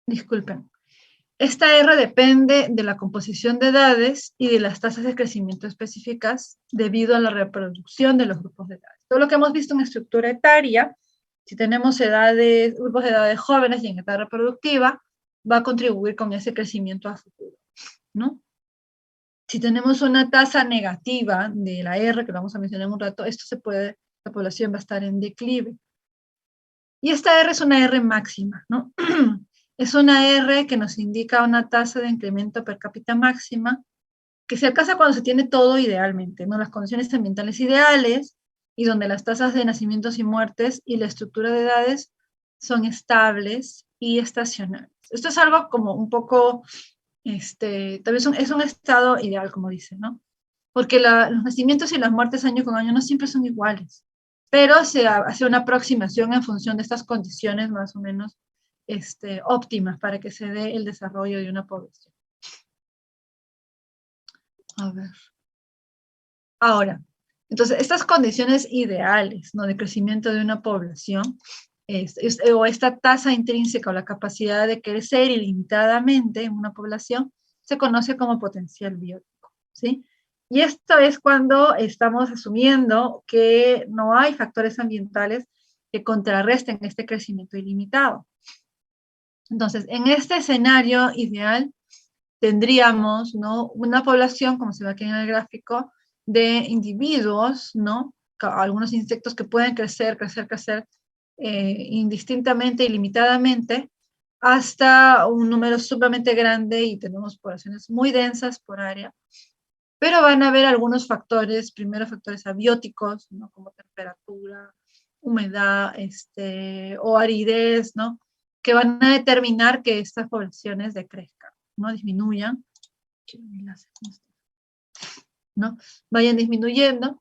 disculpen. Esta R depende de la composición de edades y de las tasas de crecimiento específicas debido a la reproducción de los grupos de edades. Todo lo que hemos visto en estructura etaria, si tenemos grupos de edades jóvenes y en edad reproductiva, va a contribuir con ese crecimiento a futuro, ¿no? Si tenemos una tasa negativa de la R, que lo vamos a mencionar en un rato, la población va a estar en declive. Y esta R es una R máxima, ¿no? Es una R que nos indica una tasa de incremento per cápita máxima que se alcanza cuando se tiene todo idealmente, ¿no? Las condiciones ambientales ideales y donde las tasas de nacimientos y muertes y la estructura de edades son estables y estacionarias. Esto es algo como un poco, también es un estado ideal, como dice, ¿no? Porque los nacimientos y las muertes año con año no siempre son iguales, pero se hace una aproximación en función de estas condiciones más o menos óptimas para que se dé el desarrollo de una población. A ver. Ahora, entonces, estas condiciones ideales, ¿no?, de crecimiento de una población, o esta tasa intrínseca o la capacidad de crecer ilimitadamente en una población, se conoce como potencial biótico, ¿sí? Y esto es cuando estamos asumiendo que no hay factores ambientales que contrarresten este crecimiento ilimitado. Entonces, en este escenario ideal, tendríamos, ¿no?, una población, como se ve aquí en el gráfico, de individuos, ¿no?, algunos insectos que pueden crecer indistintamente, ilimitadamente, hasta un número sumamente grande y tenemos poblaciones muy densas por área. Pero van a haber algunos factores, primero factores abióticos, ¿no?, como temperatura, humedad, o aridez, ¿no?, que van a determinar que estas poblaciones decrezcan, ¿no?, disminuyan, ¿no?, vayan disminuyendo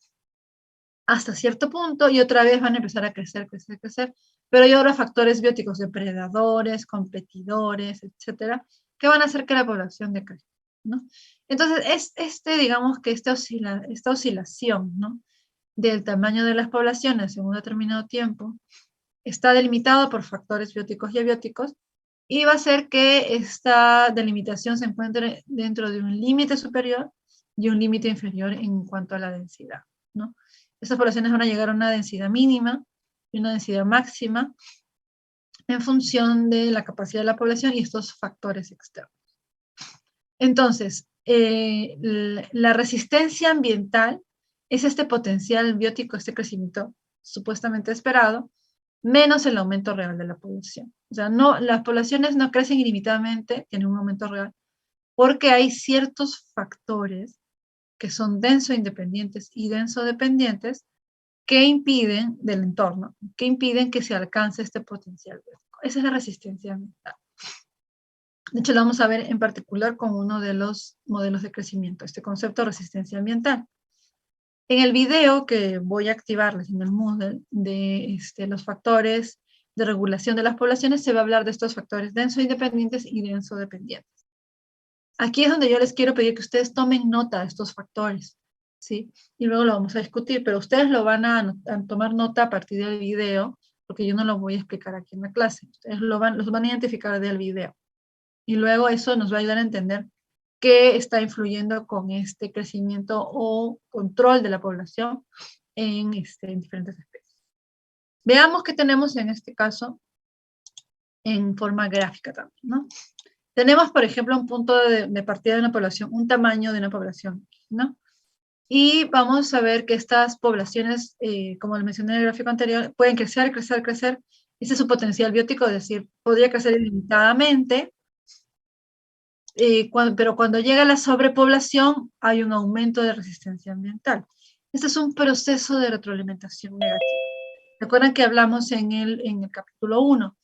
hasta cierto punto y otra vez van a empezar a crecer, pero hay ahora factores bióticos, depredadores, competidores, etcétera, que van a hacer que la población decrezca, ¿no? Entonces, digamos que esta oscilación, ¿no?, del tamaño de las poblaciones en un determinado tiempo está delimitado por factores bióticos y abióticos y va a hacer que esta delimitación se encuentre dentro de un límite superior y un límite inferior en cuanto a la densidad, ¿no? Estas poblaciones van a llegar a una densidad mínima y una densidad máxima en función de la capacidad de la población y estos factores externos. Entonces, la resistencia ambiental es este potencial biótico, este crecimiento supuestamente esperado, menos el aumento real de la población. O sea, las poblaciones no crecen ilimitadamente, tienen un aumento real, porque hay ciertos factores que son denso-independientes y denso-dependientes que impiden del entorno, que impiden que se alcance este potencial biótico. Esa es la resistencia ambiental. De hecho, lo vamos a ver en particular con uno de los modelos de crecimiento, este concepto de resistencia ambiental. En el video que voy a activarles en el Moodle de los factores de regulación de las poblaciones, se va a hablar de estos factores denso-independientes y denso-dependientes. Aquí es donde yo les quiero pedir que ustedes tomen nota de estos factores, ¿sí? Y luego lo vamos a discutir, pero ustedes lo van a tomar nota a partir del video, porque yo no lo voy a explicar aquí en la clase. Ustedes los van a identificar del video. Y luego eso nos va a ayudar a entender qué está influyendo con este crecimiento o control de la población en diferentes especies. Veamos qué tenemos en este caso en forma gráfica también, ¿no? Tenemos, por ejemplo, un punto de partida de una población, un tamaño de una población, ¿no? Y vamos a ver que estas poblaciones, como lo mencioné en el gráfico anterior, pueden crecer. Ese es su potencial biótico, es decir, podría crecer ilimitadamente, pero cuando llega la sobrepoblación hay un aumento de resistencia ambiental. Este es un proceso de retroalimentación negativa. ¿Recuerdan que hablamos en el capítulo 1?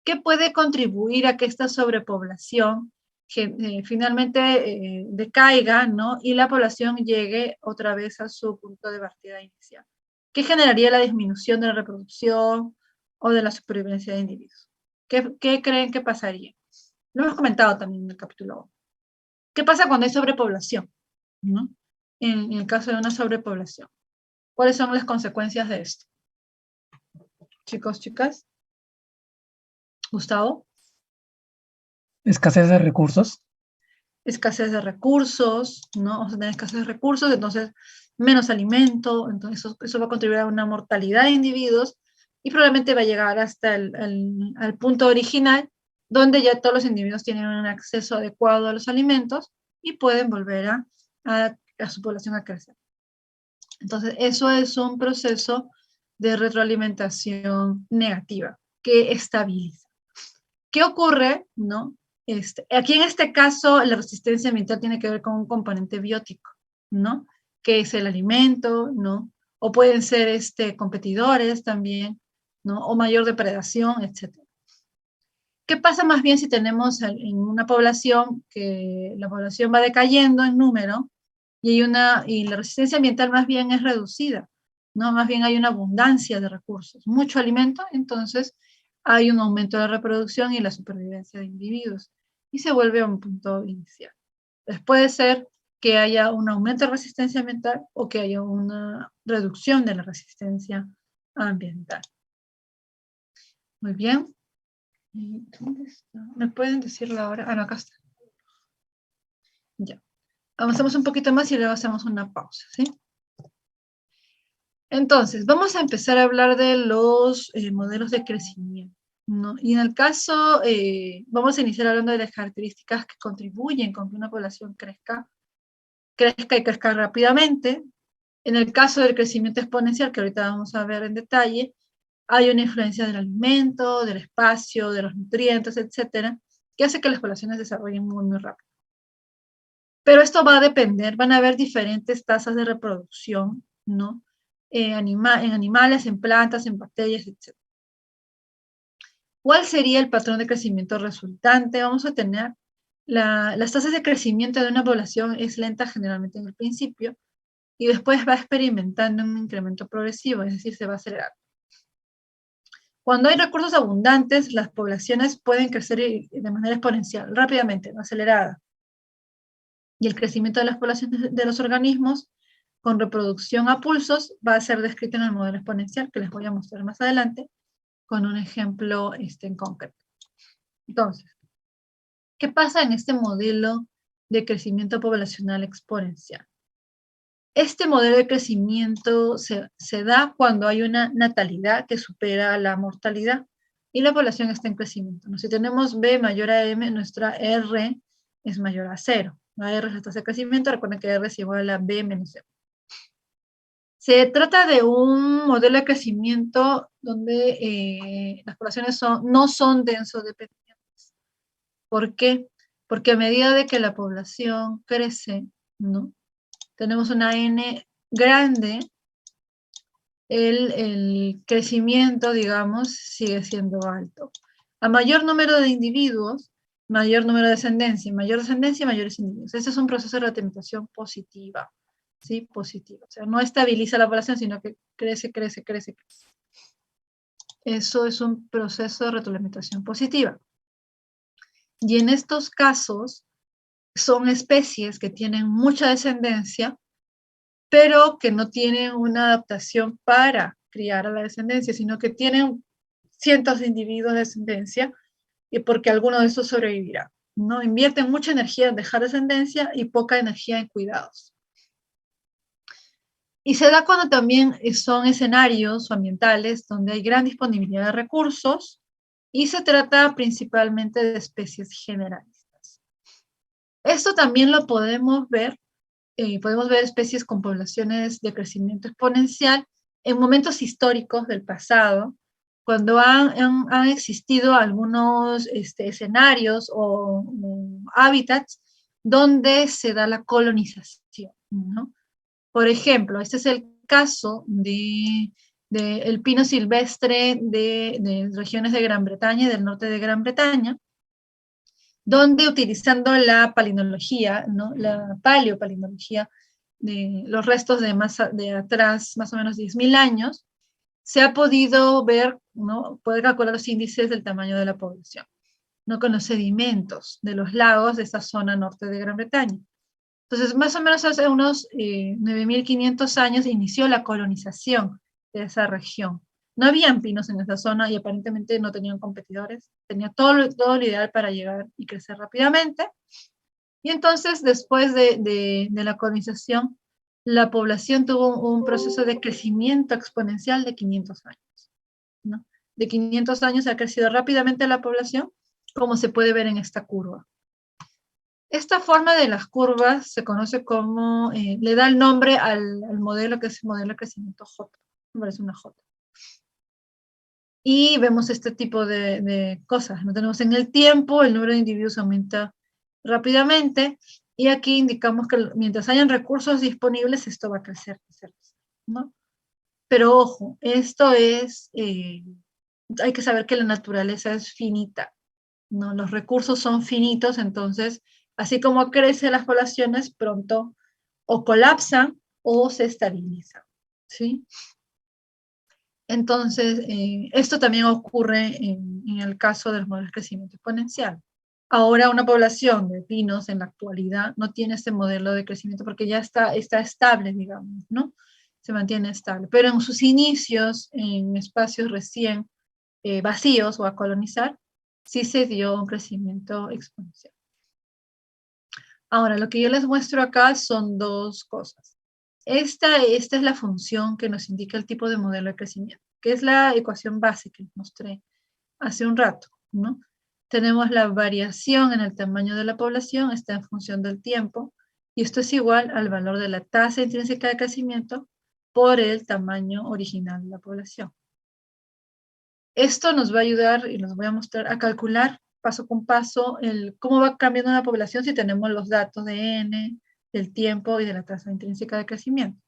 ¿Qué puede contribuir a que esta sobrepoblación finalmente decaiga, ¿no?, y la población llegue otra vez a su punto de partida inicial? ¿Qué generaría la disminución de la reproducción o de la supervivencia de individuos? ¿Qué creen que pasaría? Lo hemos comentado también en el capítulo 1. ¿Qué pasa cuando hay sobrepoblación, ¿no? En el caso de una sobrepoblación, ¿cuáles son las consecuencias de esto? Chicos, chicas. Gustavo. Escasez de recursos. Escasez de recursos, ¿no? Vamos a tener escasez de recursos, entonces menos alimento, entonces eso va a contribuir a una mortalidad de individuos y probablemente va a llegar hasta al punto original, donde ya todos los individuos tienen un acceso adecuado a los alimentos y pueden volver a su población a crecer. Entonces, eso es un proceso de retroalimentación negativa que estabiliza. ¿Qué ocurre? ¿No? Aquí en este caso, la resistencia ambiental tiene que ver con un componente biótico, ¿no? Que es el alimento, ¿no? O pueden ser competidores también, ¿no? O mayor depredación, etc. ¿Qué pasa más bien si tenemos en una población que la población va decayendo en número y la resistencia ambiental más bien es reducida, ¿no? Más bien hay una abundancia de recursos, mucho alimento, entonces hay un aumento de la reproducción y la supervivencia de individuos y se vuelve a un punto inicial. Entonces puede ser que haya un aumento de resistencia ambiental o que haya una reducción de la resistencia ambiental. Muy bien. ¿Dónde está? ¿Me pueden decir la hora? Ah, no, acá está. Ya. Avanzamos un poquito más y luego hacemos una pausa, ¿sí? Entonces, vamos a empezar a hablar de los modelos de crecimiento, ¿no? Y en el caso, vamos a iniciar hablando de las características que contribuyen con que una población crezca y crezca rápidamente. En el caso del crecimiento exponencial, que ahorita vamos a ver en detalle, hay una influencia del alimento, del espacio, de los nutrientes, etcétera, que hace que las poblaciones se desarrollen muy, muy rápido. Pero esto va a depender, van a haber diferentes tasas de reproducción, ¿no? En animales, en plantas, en bacterias, etc. ¿Cuál sería el patrón de crecimiento resultante? Vamos a tener las tasas de crecimiento de una población es lenta generalmente en el principio y después va experimentando un incremento progresivo, es decir, se va a acelerar. Cuando hay recursos abundantes, las poblaciones pueden crecer de manera exponencial, rápidamente, acelerada. Y el crecimiento de las poblaciones de los organismos con reproducción a pulsos va a ser descrito en el modelo exponencial, que les voy a mostrar más adelante, con un ejemplo en concreto. Entonces, ¿qué pasa en este modelo de crecimiento poblacional exponencial? Este modelo de crecimiento se da cuando hay una natalidad que supera la mortalidad y la población está en crecimiento, ¿no? Si tenemos B mayor a M, nuestra R es mayor a 0. La R es la tasa de crecimiento, recuerden que R es igual a B menos M. Se trata de un modelo de crecimiento donde las poblaciones no son densodependientes. ¿Por qué? Porque a medida de que la población crece, ¿no? Tenemos una N grande, el crecimiento, digamos, sigue siendo alto. A mayor número de individuos, mayor número de descendencia, mayores individuos. Ese es un proceso de retroalimentación positiva, ¿sí? Positiva. O sea, no estabiliza la población, sino que crece, crece, crece, crece. Eso es un proceso de retroalimentación positiva. Y en estos casos, son especies que tienen mucha descendencia, pero que no tienen una adaptación para criar a la descendencia, sino que tienen cientos de individuos de descendencia y porque alguno de estos sobrevivirá, ¿no? Invierten mucha energía en dejar descendencia y poca energía en cuidados. Y se da cuando también son escenarios ambientales donde hay gran disponibilidad de recursos y se trata principalmente de especies generalistas. Esto también lo podemos ver especies con poblaciones de crecimiento exponencial en momentos históricos del pasado, cuando han existido algunos escenarios o hábitats donde se da la colonización, ¿no? Por ejemplo, este es el caso del pino silvestre de regiones de Gran Bretaña y del norte de Gran Bretaña, donde utilizando la palinología, ¿no? La paleopalinología, de los restos de atrás, más o menos 10.000 años, se ha podido ver, ¿no? Poder calcular los índices del tamaño de la población, ¿no? Con los sedimentos de los lagos de esta zona norte de Gran Bretaña. Entonces, más o menos hace unos 9.500 años inició la colonización de esa región, No habían pinos en esa zona y aparentemente no tenían competidores. Tenía todo lo ideal para llegar y crecer rápidamente. Y entonces, después de la colonización, la población tuvo un proceso de crecimiento exponencial de 500 años, ¿no? De 500 años ha crecido rápidamente la población, como se puede ver en esta curva. Esta forma de las curvas se conoce como, le da el nombre al modelo, que es el modelo de crecimiento J. Me parece una J. Y vemos este tipo de cosas. ¿No? Tenemos en el tiempo, el número de individuos aumenta rápidamente, y aquí indicamos que mientras hayan recursos disponibles, esto va a crecer, ¿no? Pero ojo, esto es, hay que saber que la naturaleza es finita, ¿no? Los recursos son finitos, entonces, así como crecen las poblaciones, pronto o colapsan o se estabilizan, ¿sí? Entonces, esto también ocurre en el caso de los modelos de crecimiento exponencial. Ahora una población de pinos en la actualidad no tiene este modelo de crecimiento porque ya está estable, digamos, ¿no? Se mantiene estable. Pero en sus inicios, en espacios recién vacíos o a colonizar, sí se dio un crecimiento exponencial. Ahora, lo que yo les muestro acá son dos cosas. Esta es la función que nos indica el tipo de modelo de crecimiento, que es la ecuación base que les mostré hace un rato, ¿no? Tenemos la variación en el tamaño de la población, está en función del tiempo, y esto es igual al valor de la tasa intrínseca de crecimiento por el tamaño original de la población. Esto nos va a ayudar, y les voy a mostrar, a calcular paso con paso cómo va cambiando la población si tenemos los datos de N, del tiempo y de la tasa intrínseca de crecimiento.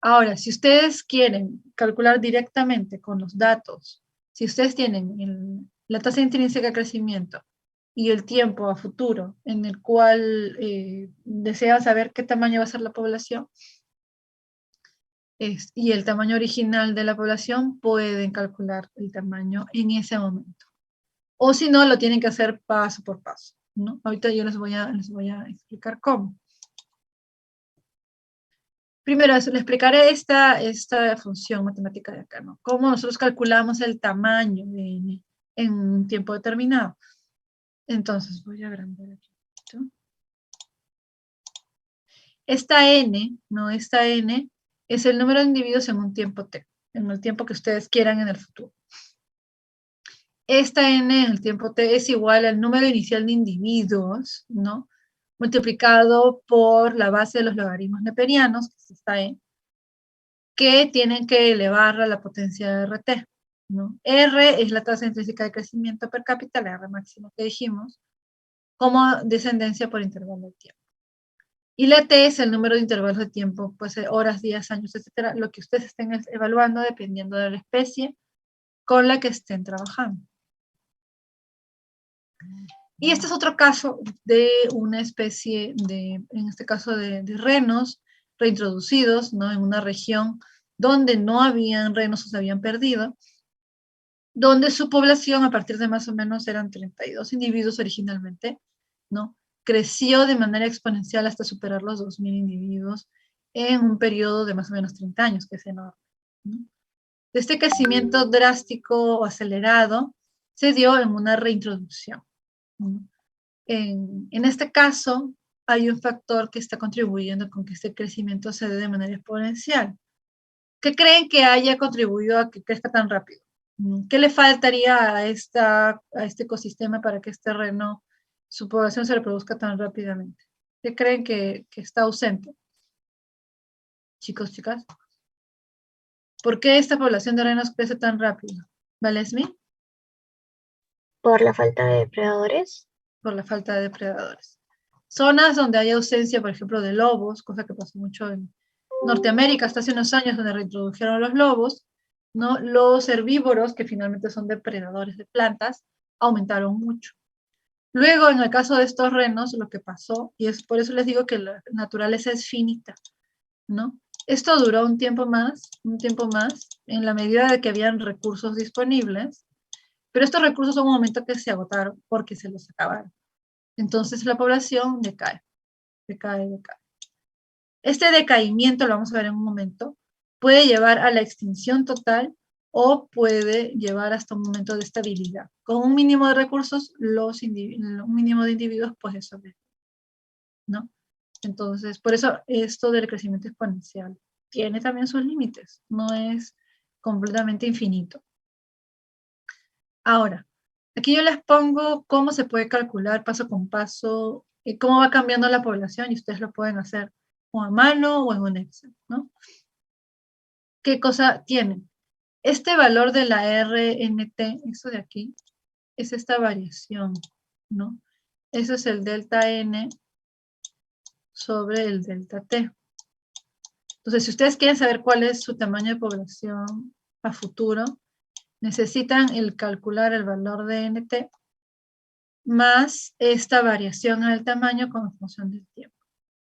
Ahora, si ustedes quieren calcular directamente con los datos, si ustedes tienen la tasa intrínseca de crecimiento y el tiempo a futuro en el cual desean saber qué tamaño va a ser la población, y el tamaño original de la población, pueden calcular el tamaño en ese momento. O si no, lo tienen que hacer paso por paso, ¿no? Ahorita yo les voy a explicar cómo. Primero, les explicaré esta función matemática de acá, ¿no? Cómo nosotros calculamos el tamaño de N en un tiempo determinado. Entonces, voy a agrandar aquí. Esta N, ¿no? Esta N es el número de individuos en un tiempo T, en el tiempo que ustedes quieran en el futuro. Esta N en el tiempo T es igual al número inicial de individuos, ¿no? Multiplicado por la base de los logaritmos neperianos, que es esta E, que tienen que elevar a la potencia de RT, ¿no? R es la tasa intrínseca de crecimiento per cápita, la R máxima que dijimos, como descendencia por intervalo de tiempo. Y la T es el número de intervalos de tiempo, pues horas, días, años, etcétera, lo que ustedes estén evaluando dependiendo de la especie con la que estén trabajando. Y este es otro caso de una especie en este caso de renos reintroducidos, ¿no? En una región donde no habían renos o se habían perdido, donde su población a partir de más o menos eran 32 individuos originalmente, ¿no? Creció de manera exponencial hasta superar los 2000 individuos en un periodo de más o menos 30 años, que es enorme, ¿no? Este crecimiento drástico o acelerado se dio en una reintroducción, ¿no? En este caso, hay un factor que está contribuyendo con que este crecimiento se dé de manera exponencial. ¿Qué creen que haya contribuido a que crezca tan rápido? ¿Qué le faltaría a este ecosistema para que este reno, su población se reproduzca tan rápidamente? ¿Qué creen que está ausente? Chicos, chicas. ¿Por qué esta población de renos crece tan rápido? ¿Valesmi? Por la falta de depredadores. Por la falta de depredadores. Zonas donde hay ausencia, por ejemplo, de lobos, cosa que pasó mucho en Norteamérica hasta hace unos años, donde reintrodujeron los lobos, ¿no? Los herbívoros, que finalmente son depredadores de plantas, aumentaron mucho. Luego, en el caso de estos renos, lo que pasó, y es por eso les digo que la naturaleza es finita, ¿no? Esto duró un tiempo más, en la medida de que habían recursos disponibles, pero estos recursos en un momento que se agotaron porque se los acabaron. Entonces la población decae. Este decaimiento, lo vamos a ver en un momento, puede llevar a la extinción total o puede llevar hasta un momento de estabilidad. Con un mínimo de recursos, un mínimo de individuos, pues eso, ¿no? Entonces, por eso esto del crecimiento exponencial tiene también sus límites, no es completamente infinito. Ahora, aquí yo les pongo cómo se puede calcular paso con paso, cómo va cambiando la población, y ustedes lo pueden hacer o a mano o en un Excel, ¿no? ¿Qué cosa tienen? Este valor de la RNT, eso de aquí, es esta variación, ¿no? Eso es el delta N sobre el delta T. Entonces, si ustedes quieren saber cuál es su tamaño de población a futuro, necesitan calcular el valor de NT más esta variación en el tamaño con función del tiempo.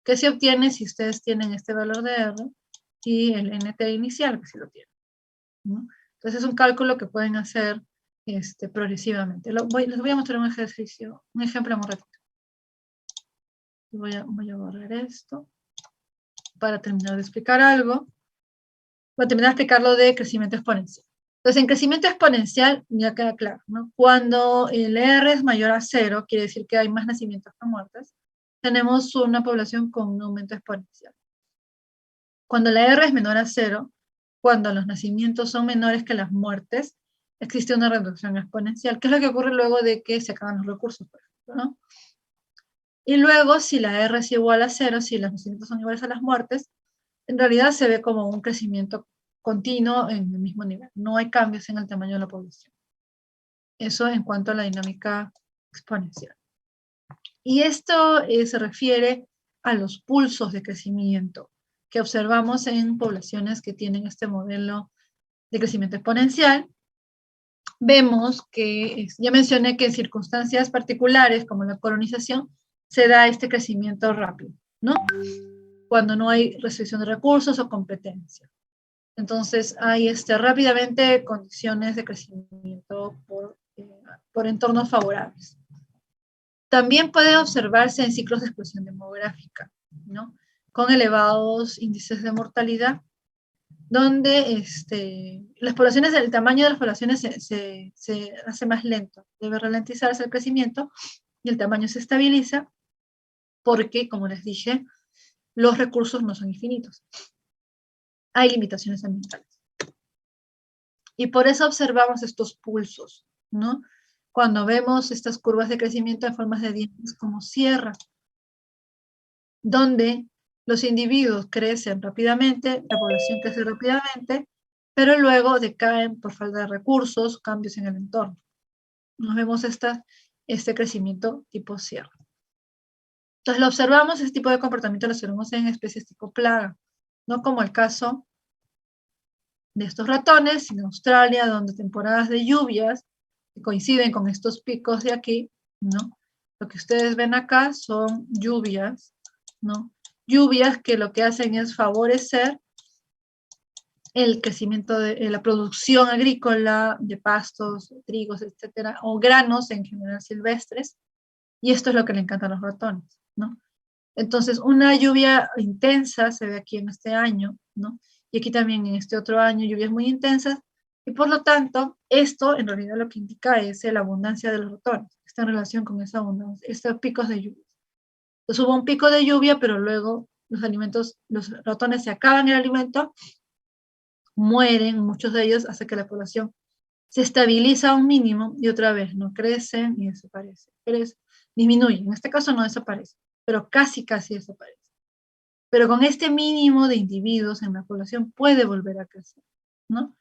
¿Qué se obtiene si ustedes tienen este valor de R y el NT inicial, que sí lo tienen, ¿no? Entonces, es un cálculo que pueden hacer progresivamente. Les voy a mostrar un ejercicio, un ejemplo muy ratito. Voy a borrar esto para terminar de explicar algo. Voy a terminar de explicar lo de crecimiento exponencial. Entonces, en crecimiento exponencial ya queda claro, ¿no? Cuando el R es mayor a 0, quiere decir que hay más nacimientos que muertes, tenemos una población con un aumento exponencial. Cuando la R es menor a 0, cuando los nacimientos son menores que las muertes, existe una reducción exponencial, que es lo que ocurre luego de que se acaban los recursos, por ejemplo, ¿no? Y luego, si la R es igual a 0, si los nacimientos son iguales a las muertes, en realidad se ve como un crecimiento continuo en el mismo nivel. No hay cambios en el tamaño de la población. Eso en cuanto a la dinámica exponencial. Y esto se refiere a los pulsos de crecimiento que observamos en poblaciones que tienen este modelo de crecimiento exponencial. Vemos que, ya mencioné que en circunstancias particulares como la colonización, se da este crecimiento rápido, ¿no? Cuando no hay restricción de recursos o competencia. Entonces hay rápidamente condiciones de crecimiento por entornos favorables. También puede observarse en ciclos de explosión demográfica, ¿no? Con elevados índices de mortalidad, donde el tamaño de las poblaciones se hace más lento, debe ralentizarse el crecimiento y el tamaño se estabiliza porque, como les dije, los recursos no son infinitos. Hay limitaciones ambientales. Y por eso observamos estos pulsos, ¿no? Cuando vemos estas curvas de crecimiento en formas de dientes como sierra, donde los individuos crecen rápidamente, la población crece rápidamente, pero luego decaen por falta de recursos, cambios en el entorno. Nos vemos este crecimiento tipo sierra. Entonces lo observamos, este tipo de comportamiento lo observamos en especies tipo plaga, no como el caso de estos ratones en Australia, donde temporadas de lluvias que coinciden con estos picos de aquí, ¿no? Lo que ustedes ven acá son lluvias, ¿no? Lluvias que lo que hacen es favorecer el crecimiento de la producción agrícola de pastos, trigos, etcétera, o granos en general silvestres, y esto es lo que le encanta a los ratones, ¿no? Entonces, una lluvia intensa se ve aquí en este año, ¿no? Y aquí también en este otro año, lluvias muy intensas, y por lo tanto, esto en realidad lo que indica es la abundancia de los ratones, está en relación con esa abundancia, estos picos de lluvia. Entonces hubo un pico de lluvia, pero luego los ratones se acaban el alimento, mueren, muchos de ellos, hace que la población se estabiliza a un mínimo y otra vez no crecen y desaparecen. Disminuye, en este caso no desaparece, pero casi desaparece. Pero con este mínimo de individuos en la población puede volver a crecer, ¿no?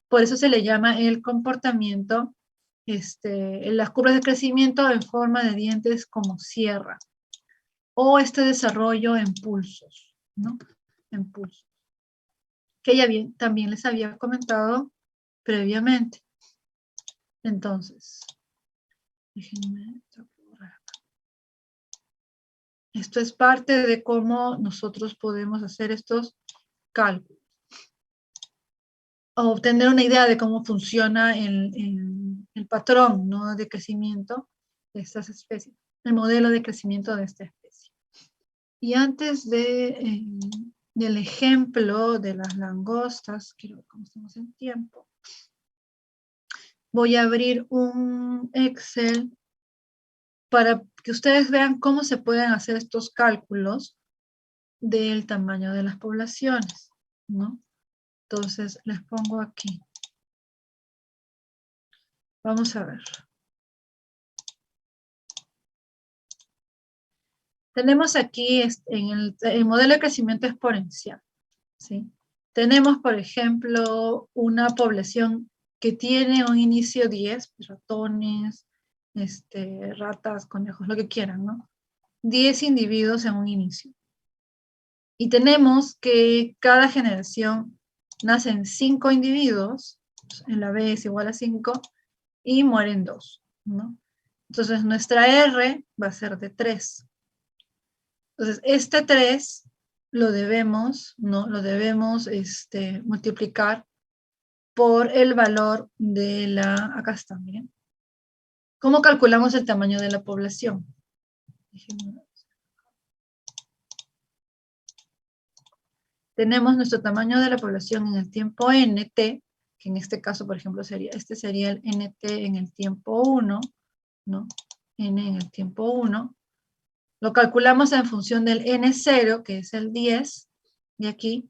Por eso se le llama el comportamiento, las curvas de crecimiento en forma de dientes como sierra, o este desarrollo en pulsos, ¿no? En pulsos. Que ya también les había comentado previamente. Entonces, déjenme borrar acá. Esto es parte de cómo nosotros podemos hacer estos cálculos. O obtener una idea de cómo funciona el patrón, ¿no?, de crecimiento de estas especies, el modelo de crecimiento de esta especie. Y antes del ejemplo de las langostas, quiero ver cómo estamos en tiempo. voy a abrir un Excel para que ustedes vean cómo se pueden hacer estos cálculos del tamaño de las poblaciones, ¿no? Entonces, les pongo aquí. Vamos a ver. Tenemos aquí en el modelo de crecimiento exponencial, ¿sí? Tenemos, por ejemplo, una población que tiene un inicio 10, ratones, ratas, conejos, lo que quieran, ¿no? 10 individuos en un inicio. Y tenemos que cada generación nacen 5 individuos, en la B es igual a 5, y mueren 2, ¿no? Entonces nuestra R va a ser de 3. Entonces, este 3 lo debemos, ¿no? Lo debemos multiplicar por el valor de la, acá está, miren. ¿Cómo calculamos el tamaño de la población? Tenemos nuestro tamaño de la población en el tiempo nt, que en este caso, por ejemplo, sería el nt en el tiempo 1, ¿no? N en el tiempo 1. Lo calculamos en función del N0, que es el 10, y aquí,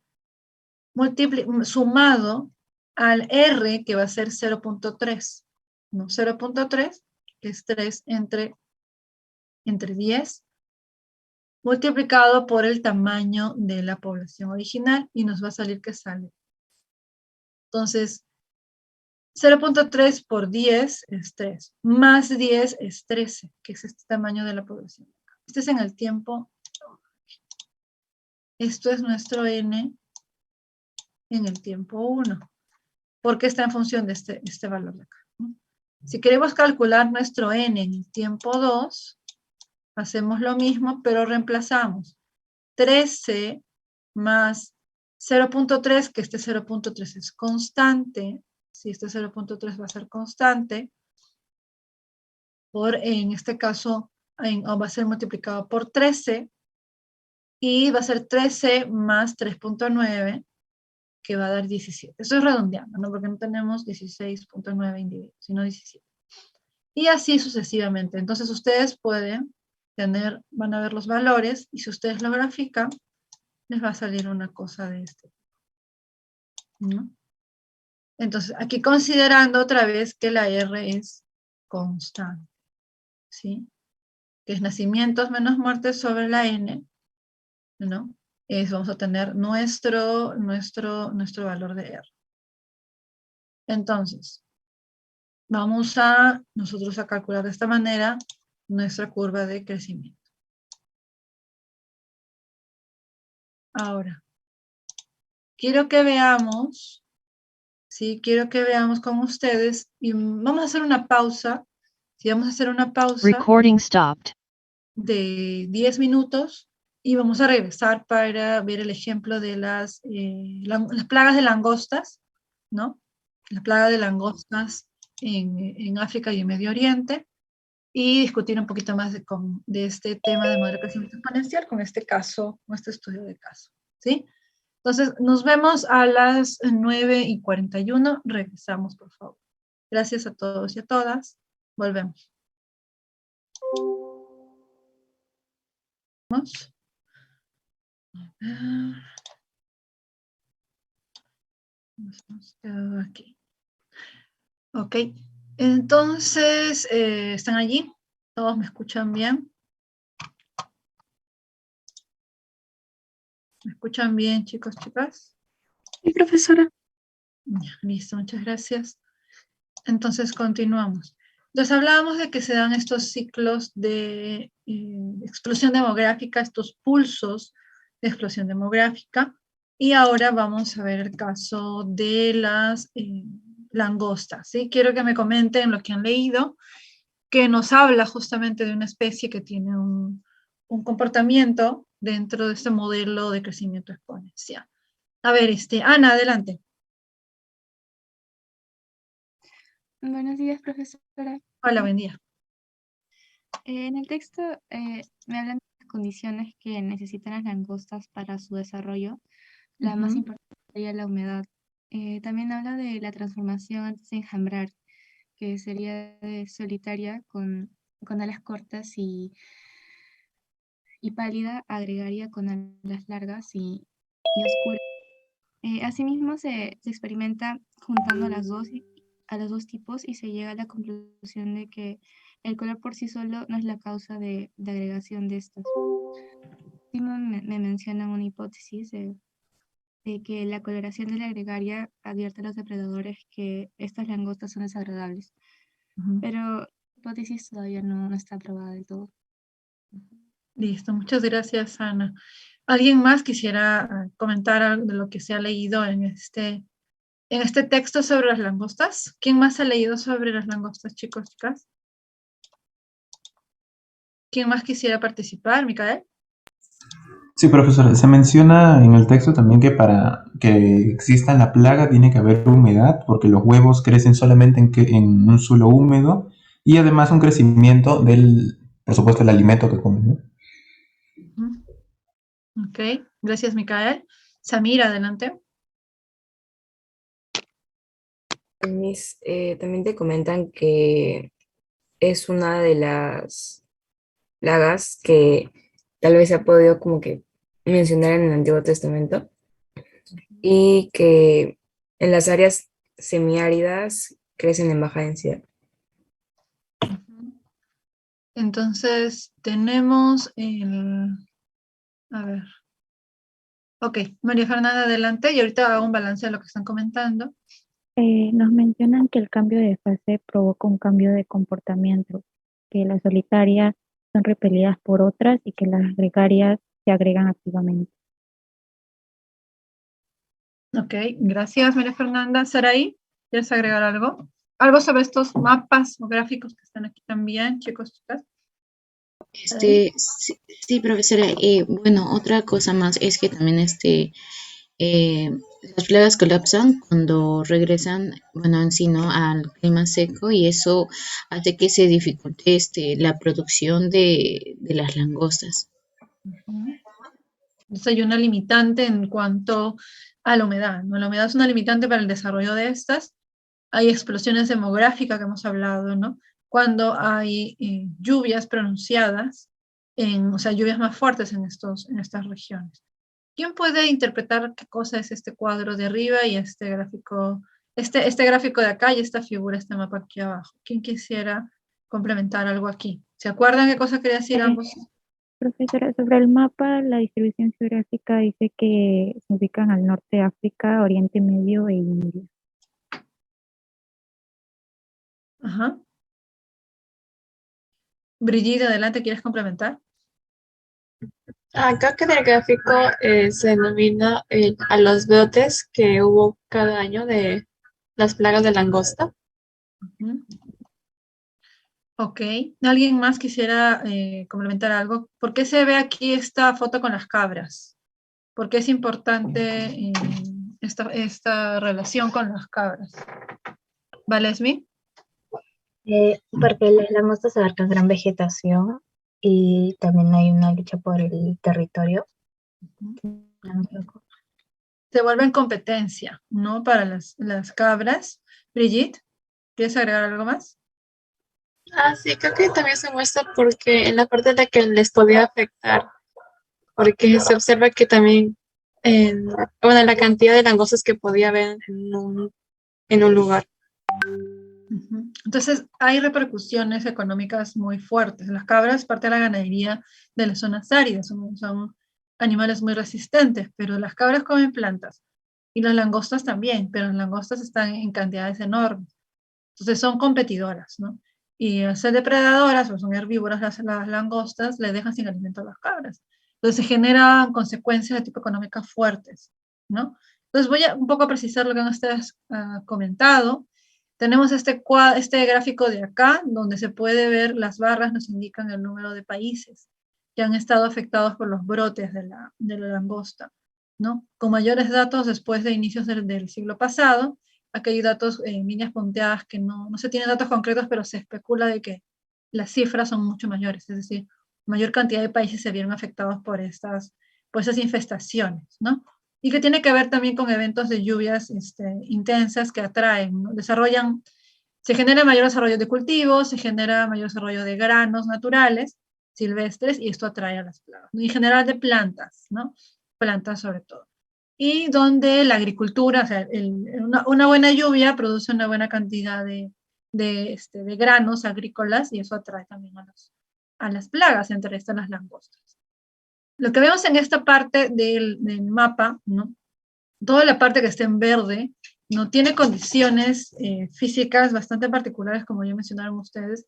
sumado al R, que va a ser 0.3, ¿no? 0.3, que es 3 entre 10, multiplicado por el tamaño de la población original, y nos va a salir que sale. Entonces, 0.3 por 10 es 3, más 10 es 13, que es este tamaño de la población. Este es en el tiempo. Esto es nuestro n en el tiempo 1, porque está en función de este valor de acá, ¿no? Si queremos calcular nuestro n en el tiempo 2, hacemos lo mismo, pero reemplazamos 13 más 0.3, que este 0.3 es constante, si este 0.3 va a ser constante, en este caso, va a ser multiplicado por 13, y va a ser 13 más 3.9, que va a dar 17. Eso es redondeando, ¿no? Porque no tenemos 16.9 individuos, sino 17. Y así sucesivamente. Entonces ustedes pueden van a ver los valores, y si ustedes lo grafican, les va a salir una cosa de este, ¿no? Entonces, aquí considerando otra vez que la R es constante, ¿sí? Que es nacimientos menos muertes sobre la N, ¿no? Vamos a tener nuestro valor de R. Entonces, vamos nosotros a calcular de esta manera nuestra curva de crecimiento. Ahora, quiero que veamos, ¿sí? Quiero que veamos con ustedes, y vamos a hacer una pausa, ¿sí? Vamos a hacer una pausa Recording stopped. de 10 minutos, y vamos a regresar para ver el ejemplo de las plagas de langostas, ¿no? La plaga de langostas en África y en Medio Oriente, y discutir un poquito más de este tema de modelo de crecimiento exponencial con este caso, con este estudio de caso, ¿sí? Entonces, nos vemos a las 9:41. Regresamos, por favor. Gracias a todos y a todas. Volvemos. Vamos. Nos hemos quedado aquí. Ok. Entonces, ¿están allí? ¿Todos me escuchan bien? ¿Me escuchan bien, chicos, chicas? Sí, profesora. Ya, listo, muchas gracias. Entonces, continuamos. Entonces, hablábamos de que se dan estos ciclos de explosión demográfica, estos pulsos de explosión demográfica, y ahora vamos a ver el caso de las langostas, ¿sí? Quiero que me comenten lo que han leído, que nos habla justamente de una especie que tiene un comportamiento dentro de este modelo de crecimiento exponencial. A ver, Ana, adelante. Buenos días, profesora. Hola, buen día. En el texto me hablan de las condiciones que necesitan las langostas para su desarrollo. La más importante sería la humedad. También habla de la transformación antes de enjambrar. que sería de solitaria con alas cortas y pálida, agregaría con alas largas y oscuras. Asimismo, se experimenta juntando a los dos tipos y se llega a la conclusión de que el color por sí solo no es la causa de agregación de estos. Simon me menciona una hipótesis de que la coloración de la gregaria advierte a los depredadores que estas langostas son desagradables, Ujú. pero la hipótesis todavía no está probada del todo. Listo, muchas gracias, Ana. ¿Alguien más quisiera comentar algo de lo que se ha leído en este texto sobre las langostas? ¿Quién más ha leído sobre las langostas, chicos, chicas? ¿Quién más quisiera participar, Micael? Sí, profesora, se menciona en el texto también que para que exista la plaga tiene que haber humedad, porque los huevos crecen solamente en un suelo húmedo y además un crecimiento del, por supuesto, el alimento que comen, ¿no? Ok, gracias, Micael. Samira, adelante. También te comentan que es una de las plagas que tal vez se ha podido como que mencionar en el Antiguo Testamento y que en las áreas semiáridas crecen en baja densidad. Entonces, tenemos a ver. Ok, María Fernanda, adelante. Y ahorita hago un balance de lo que están comentando. Nos mencionan que el cambio de fase provoca un cambio de comportamiento, que las solitarias son repelidas por otras y que las gregarias se agregan activamente. Ok, gracias, María Fernanda. Saraí, ¿quieres agregar algo? Algo sobre estos mapas o gráficos que están aquí también, chicos, chicas. Sí, sí, profesora. Bueno, otra cosa más es que también eh, las plagas colapsan cuando regresan, bueno, en sí, ¿no? Al clima seco y eso hace que se dificulte la producción de las langostas. Entonces hay una limitante en cuanto a la humedad, ¿no? La humedad es una limitante para el desarrollo de estas. Hay explosiones demográficas que hemos hablado, ¿no? Cuando hay lluvias pronunciadas, o sea, lluvias más fuertes en estas regiones. ¿Quién puede interpretar qué cosa es este cuadro de arriba y este gráfico de acá y esta figura, este mapa aquí abajo? ¿Quién quisiera complementar algo aquí? ¿Se acuerdan qué cosa quería decir ambos? Profesora, sobre el mapa, la distribución geográfica dice que se ubican al norte de África, Oriente Medio e India. Ajá. Brigitte, adelante, ¿quieres complementar? Acá que en el gráfico se denomina a los brotes que hubo cada año de las plagas de langosta. Ujú. Ok, ¿alguien más quisiera complementar algo? ¿Por qué se ve aquí esta foto con las cabras? ¿Por qué es importante esta relación con las cabras? ¿Valesmi? Porque las langostas abarcan gran vegetación y también hay una lucha por el territorio. Se vuelven competencia, ¿no? Para las cabras. Brigitte, ¿quieres agregar algo más? Sí, creo que también se muestra porque en la parte en la que les podía afectar, porque se observa que también, bueno, la cantidad de langostas que podía haber en un lugar. Entonces, hay repercusiones económicas muy fuertes. Las cabras, parte de la ganadería de las zonas áridas, son animales muy resistentes, pero las cabras comen plantas y las langostas también, pero las langostas están en cantidades enormes. Entonces, son competidoras, ¿no? Y al ser depredadoras, o son herbívoras las langostas, le dejan sin alimento a las cabras. Entonces, se generan consecuencias de tipo económica fuertes, ¿no? Entonces, voy a un poco precisar lo que han ustedes comentado. Tenemos este gráfico de acá, donde se puede ver las barras, nos indican el número de países que han estado afectados por los brotes de la langosta, ¿no? Con mayores datos después de inicios del siglo pasado, aquí hay datos en líneas punteadas que no se tienen datos concretos, pero se especula de que las cifras son mucho mayores, es decir, mayor cantidad de países se vieron afectados por esas infestaciones, ¿no? Y que tiene que ver también con eventos de lluvias intensas que atraen, ¿no? Se genera mayor desarrollo de cultivos, se genera mayor desarrollo de granos naturales, silvestres, y esto atrae a las plagas, ¿no? Y en general de plantas, ¿no? Plantas sobre todo. Y donde la agricultura, o sea, una buena lluvia produce una buena cantidad de granos agrícolas, y eso atrae también a las plagas, entre estas las langostas. Lo que vemos en esta parte del mapa, ¿no? Toda la parte que está en verde, no tiene condiciones físicas bastante particulares, como ya mencionaron ustedes,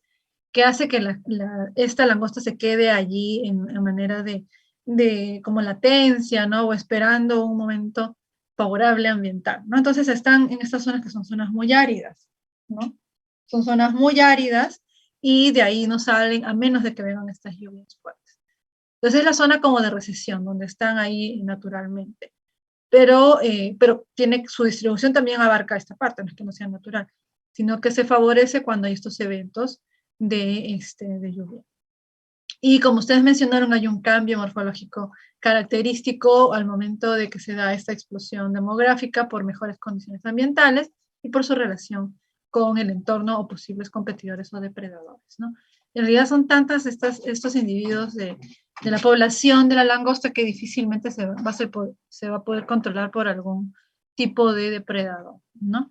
que hace que esta langosta se quede allí en manera de como latencia, ¿no? O esperando un momento favorable ambiental, ¿no? Entonces están en estas zonas que son zonas muy áridas, ¿no? Son zonas muy áridas y de ahí no salen a menos de que vengan estas lluvias fuertes. Entonces es la zona como de recesión, donde están ahí naturalmente. Pero tiene su distribución también abarca esta parte, no es que no sea natural, sino que se favorece cuando hay estos eventos de lluvia. Y como ustedes mencionaron, hay un cambio morfológico característico al momento de que se da esta explosión demográfica por mejores condiciones ambientales y por su relación con el entorno o posibles competidores o depredadores, ¿no? En realidad son tantas estos individuos de la población de la langosta que difícilmente se va a poder controlar por algún tipo de depredador, ¿no?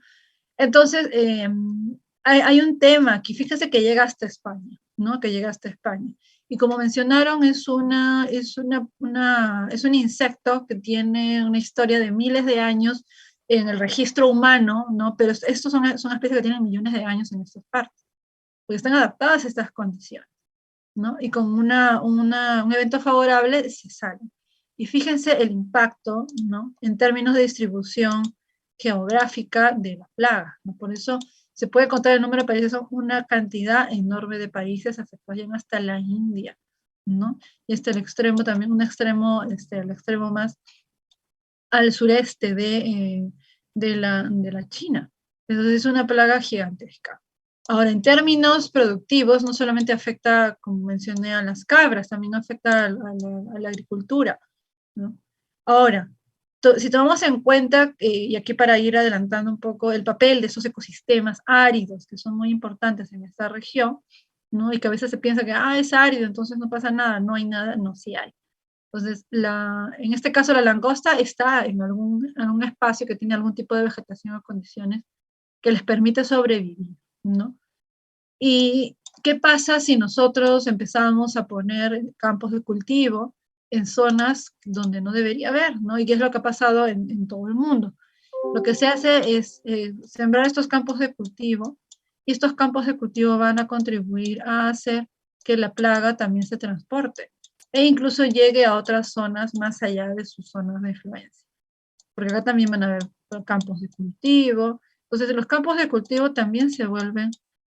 Entonces, hay un tema aquí, fíjese que llega hasta España, ¿no? Que llega hasta España. Y como mencionaron, es un insecto que tiene una historia de miles de años en el registro humano, ¿no? Pero estos son especies que tienen millones de años en estas partes, porque están adaptadas a estas condiciones, ¿no? Y con un evento favorable se salen. Y fíjense el impacto, ¿no? En términos de distribución geográfica de la plaga, ¿no? Por eso se puede contar el número de países, son una cantidad enorme de países afectados, llegan hasta la India, ¿no? Y hasta el extremo también, el extremo más al sureste de la China. Entonces es una plaga gigantesca. Ahora, en términos productivos, no solamente afecta, como mencioné, a las cabras, también afecta a la agricultura, ¿no? Ahora, si tomamos en cuenta, y aquí para ir adelantando un poco, el papel de esos ecosistemas áridos, que son muy importantes en esta región, ¿no? Y que a veces se piensa que, es árido, entonces no pasa nada, no hay nada, no, sí hay. Entonces, en este caso la langosta está en algún espacio que tiene algún tipo de vegetación o condiciones que les permite sobrevivir, ¿no? ¿Y qué pasa si nosotros empezamos a poner campos de cultivo en zonas donde no debería haber, ¿no? Y qué es lo que ha pasado en todo el mundo. Lo que se hace es sembrar estos campos de cultivo, y estos campos de cultivo van a contribuir a hacer que la plaga también se transporte e incluso llegue a otras zonas más allá de sus zonas de influencia. Porque acá también van a haber campos de cultivo. Entonces, los campos de cultivo también se vuelven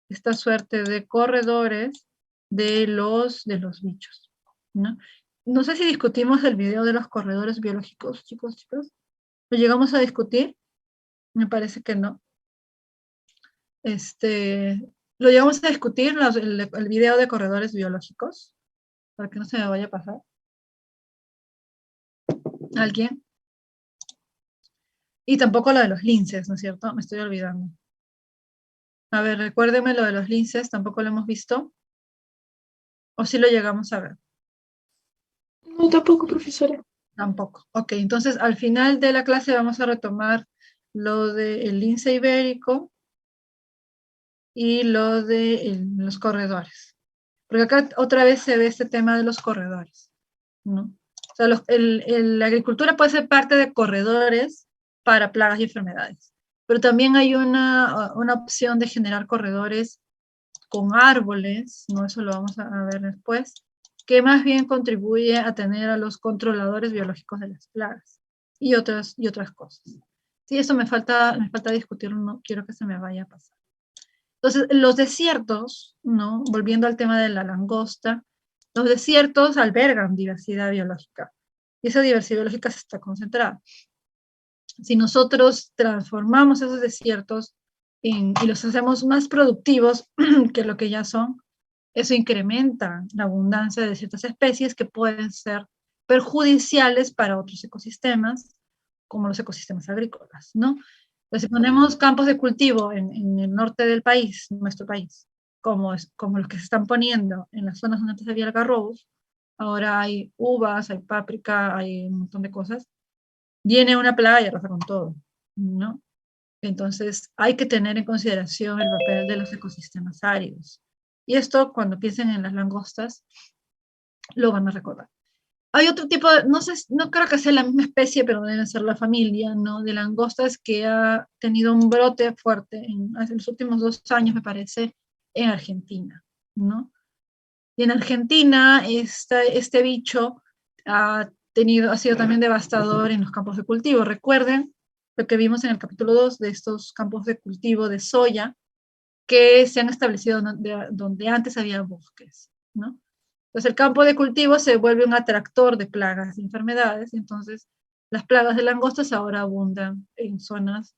esta suerte de corredores de los bichos, ¿no? No sé si discutimos el video de los corredores biológicos, chicos. ¿Lo llegamos a discutir? Me parece que no. ¿Lo llegamos a discutir, el video de corredores biológicos? Para que no se me vaya a pasar. ¿Alguien? Y tampoco lo de los linces, ¿no es cierto? Me estoy olvidando. A ver, recuérdeme lo de los linces, tampoco lo hemos visto. ¿O sí lo llegamos a ver? No, tampoco, profesora. Tampoco. Ok, entonces al final de la clase vamos a retomar lo del lince ibérico y lo de los corredores. Porque acá otra vez se ve este tema de los corredores, ¿no? O sea, la agricultura puede ser parte de corredores para plagas y enfermedades, pero también hay una opción de generar corredores con árboles, ¿no? Eso lo vamos a ver después, que más bien contribuye a tener a los controladores biológicos de las plagas y otras cosas. Sí, eso me falta discutirlo, no quiero que se me vaya a pasar. Entonces, los desiertos, ¿no? Volviendo al tema de la langosta, los desiertos albergan diversidad biológica, y esa diversidad biológica se está concentrada. Si nosotros transformamos esos desiertos y los hacemos más productivos que lo que ya son, eso incrementa la abundancia de ciertas especies que pueden ser perjudiciales para otros ecosistemas, como los ecosistemas agrícolas, ¿no? Entonces, si ponemos campos de cultivo en el norte del país, nuestro país, como los que se están poniendo en las zonas donde antes había algarrobos, ahora hay uvas, hay páprica, hay un montón de cosas, viene una plaga y arrasa con todo, ¿no? Entonces, hay que tener en consideración el papel de los ecosistemas áridos. Y esto, cuando piensen en las langostas, lo van a recordar. Hay otro tipo de, no sé, no creo que sea la misma especie, pero debe ser la familia, ¿no? De langostas que ha tenido un brote fuerte en los últimos 2 años, me parece, en Argentina, ¿no? Y en Argentina, este bicho ha sido también devastador en los campos de cultivo. Recuerden lo que vimos en el capítulo 2 de estos campos de cultivo de soya que se han establecido donde antes había bosques, ¿no? Entonces el campo de cultivo se vuelve un atractor de plagas y enfermedades, y entonces las plagas de langostas ahora abundan en zonas,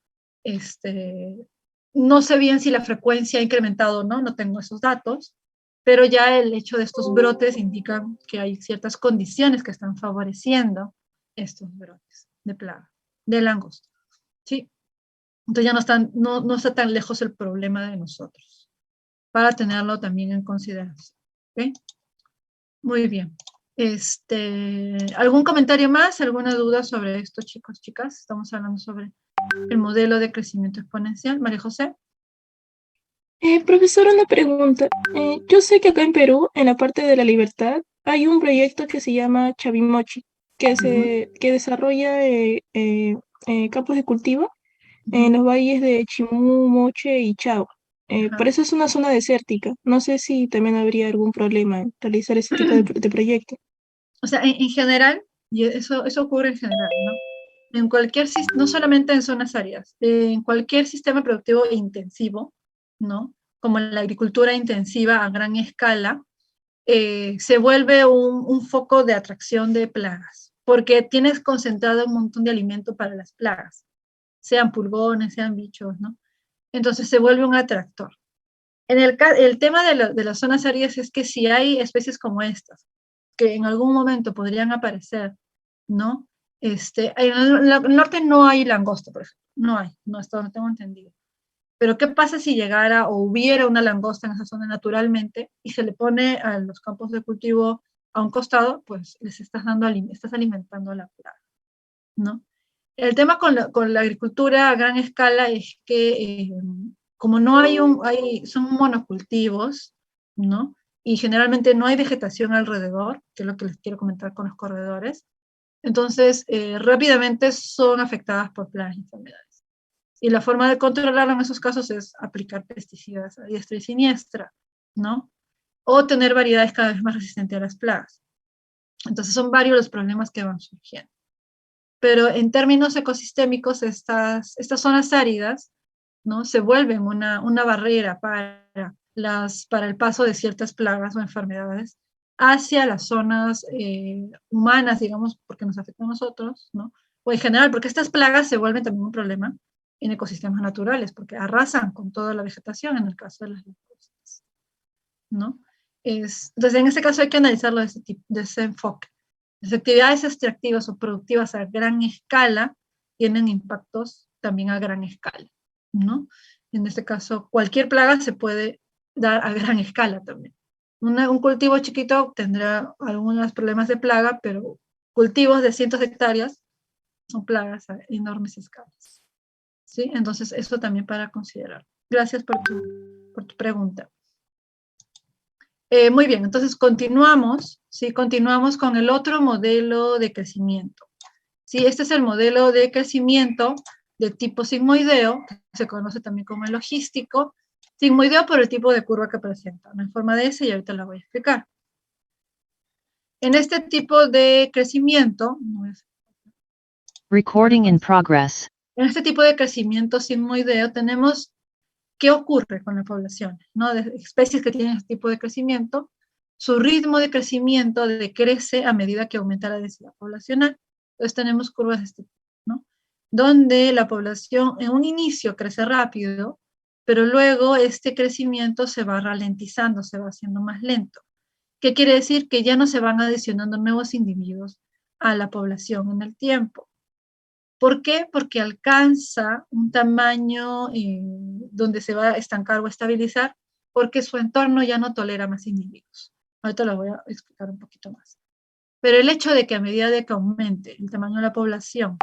no sé bien si la frecuencia ha incrementado o no, no tengo esos datos, pero ya el hecho de estos brotes indica que hay ciertas condiciones que están favoreciendo estos brotes de plaga, de langosta, ¿sí? Entonces ya no está tan lejos el problema de nosotros, para tenerlo también en consideración, ¿ok? Muy bien. ¿Algún comentario más? ¿Alguna duda sobre esto, chicos, chicas? Estamos hablando sobre el modelo de crecimiento exponencial. María José. Profesor, una pregunta. Yo sé que acá en Perú, en la parte de la libertad, hay un proyecto que se llama Chavimochi, que desarrolla campos de cultivo en los valles de Chimú, Moche y Chao. Pero esa es una zona desértica. No sé si también habría algún problema en realizar ese tipo de proyecto. O sea, en general, y eso ocurre en general, ¿no? En cualquier, no solamente en zonas áridas, en cualquier sistema productivo intensivo, ¿no? Como la agricultura intensiva a gran escala, se vuelve un foco de atracción de plagas, porque tienes concentrado un montón de alimento para las plagas, sean pulgones, sean bichos, ¿no? Entonces se vuelve un atractor. El tema de las zonas áridas es que si hay especies como estas, que en algún momento podrían aparecer, ¿no? En el norte no hay langosta, por ejemplo, no hay, no, hasta donde tengo entendido. Pero ¿qué pasa si llegara o hubiera una langosta en esa zona naturalmente y se le pone a los campos de cultivo a un costado? Pues les estás alimentando a la plaga, ¿no? El tema con la agricultura a gran escala es que como no son monocultivos, ¿no? Y generalmente no hay vegetación alrededor, que es lo que les quiero comentar con los corredores, entonces rápidamente son afectadas por plagas y enfermedades. Y la forma de controlarlo en esos casos es aplicar pesticidas a diestra y siniestra, ¿no? O tener variedades cada vez más resistentes a las plagas. Entonces son varios los problemas que van surgiendo. Pero en términos ecosistémicos, estas zonas áridas, ¿no? Se vuelven una barrera para el paso de ciertas plagas o enfermedades hacia las zonas humanas, digamos, porque nos afectan a nosotros, ¿no? O en general, porque estas plagas se vuelven también un problema en ecosistemas naturales, porque arrasan con toda la vegetación en el caso de las langostas, ¿no? Entonces, en este caso hay que analizarlo de ese enfoque. Las actividades extractivas o productivas a gran escala tienen impactos también a gran escala, ¿no? En este caso, cualquier plaga se puede dar a gran escala también. Un cultivo chiquito tendrá algunos problemas de plaga, pero cultivos de cientos de hectáreas son plagas a enormes escalas, ¿sí? Entonces, eso también para considerar. Gracias por tu pregunta. Muy bien, entonces continuamos, ¿sí? Continuamos con el otro modelo de crecimiento. ¿Sí? Este es el modelo de crecimiento de tipo sigmoideo, que se conoce también como el logístico. Sigmoideo por el tipo de curva que presenta, en forma de S, y ahorita la voy a explicar. En este tipo de crecimiento, Recording in progress. En este tipo de crecimiento sigmoideo tenemos qué ocurre con la población, ¿no? De especies que tienen este tipo de crecimiento, su ritmo de crecimiento decrece a medida que aumenta la densidad poblacional. Entonces tenemos curvas de este tipo, ¿no? Donde la población en un inicio crece rápido, pero luego este crecimiento se va ralentizando, se va haciendo más lento. ¿Qué quiere decir? Que ya no se van adicionando nuevos individuos a la población en el tiempo. ¿Por qué? Porque alcanza un tamaño donde se va a estancar o estabilizar, porque su entorno ya no tolera más individuos. Ahorita lo voy a explicar un poquito más. Pero el hecho de que a medida de que aumente el tamaño de la población,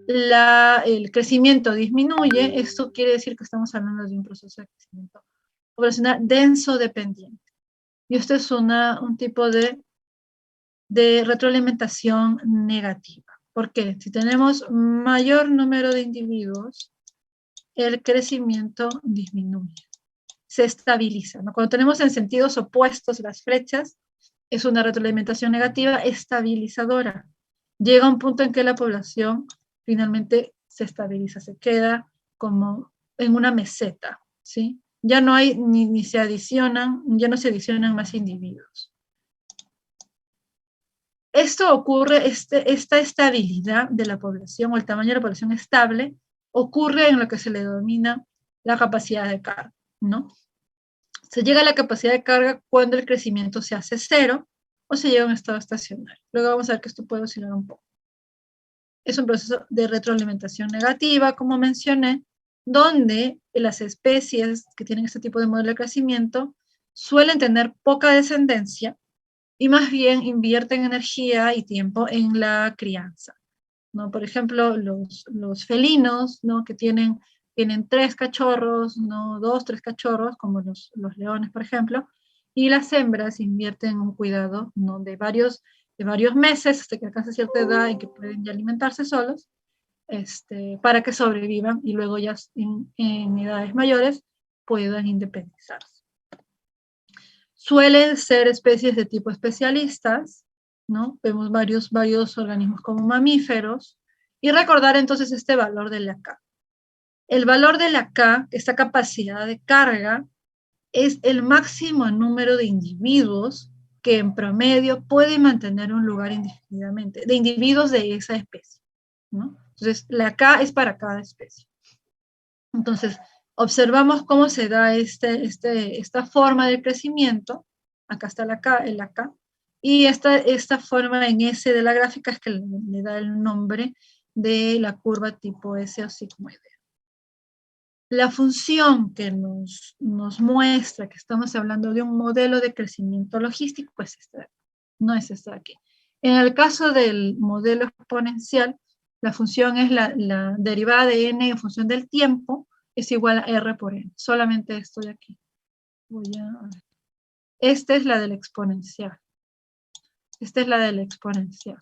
el crecimiento disminuye, esto quiere decir que estamos hablando de un proceso de crecimiento poblacional denso dependiente. Y esto es un tipo de retroalimentación negativa. ¿Por qué? Si tenemos mayor número de individuos, el crecimiento disminuye, se estabiliza, ¿no? Cuando tenemos en sentidos opuestos las flechas, es una retroalimentación negativa estabilizadora. Llega un punto en que la población finalmente se estabiliza, se queda como en una meseta, ¿sí? Ya no hay, ni se adicionan, ya no se adicionan más individuos. Esto ocurre, esta estabilidad de la población o el tamaño de la población estable ocurre en lo que se le denomina la capacidad de carga, ¿no? Se llega a la capacidad de carga cuando el crecimiento se hace cero o se llega a un estado estacionario. Luego vamos a ver que esto puede oscilar un poco. Es un proceso de retroalimentación negativa, como mencioné, donde las especies que tienen este tipo de modelo de crecimiento suelen tener poca descendencia y más bien invierten energía y tiempo en la crianza, ¿no? Por ejemplo, los felinos, ¿no? Que tienen 3 cachorros, ¿no? 2, 3 cachorros, como los leones, por ejemplo, y las hembras invierten un cuidado, ¿no? de varios meses hasta que alcanza cierta edad en que pueden ya alimentarse solos, para que sobrevivan y luego ya en edades mayores puedan independizarse. Suelen ser especies de tipo especialistas, ¿no? Vemos varios organismos como mamíferos, y recordar entonces este valor de la K. El valor de la K, esta capacidad de carga, es el máximo número de individuos que en promedio puede mantener un lugar indefinidamente, de individuos de esa especie, ¿no? Entonces, la K es para cada especie. Entonces, observamos cómo se da esta forma de crecimiento. Acá está la K, y esta forma en S de la gráfica es que le da el nombre de la curva tipo S o sigmoidea. La función que nos muestra que estamos hablando de un modelo de crecimiento logístico es esta, no es esta de aquí. En el caso del modelo exponencial, la función es la derivada de n en función del tiempo, es igual a r por n. Solamente esto de aquí. Esta es la del exponencial. Esta es la del exponencial.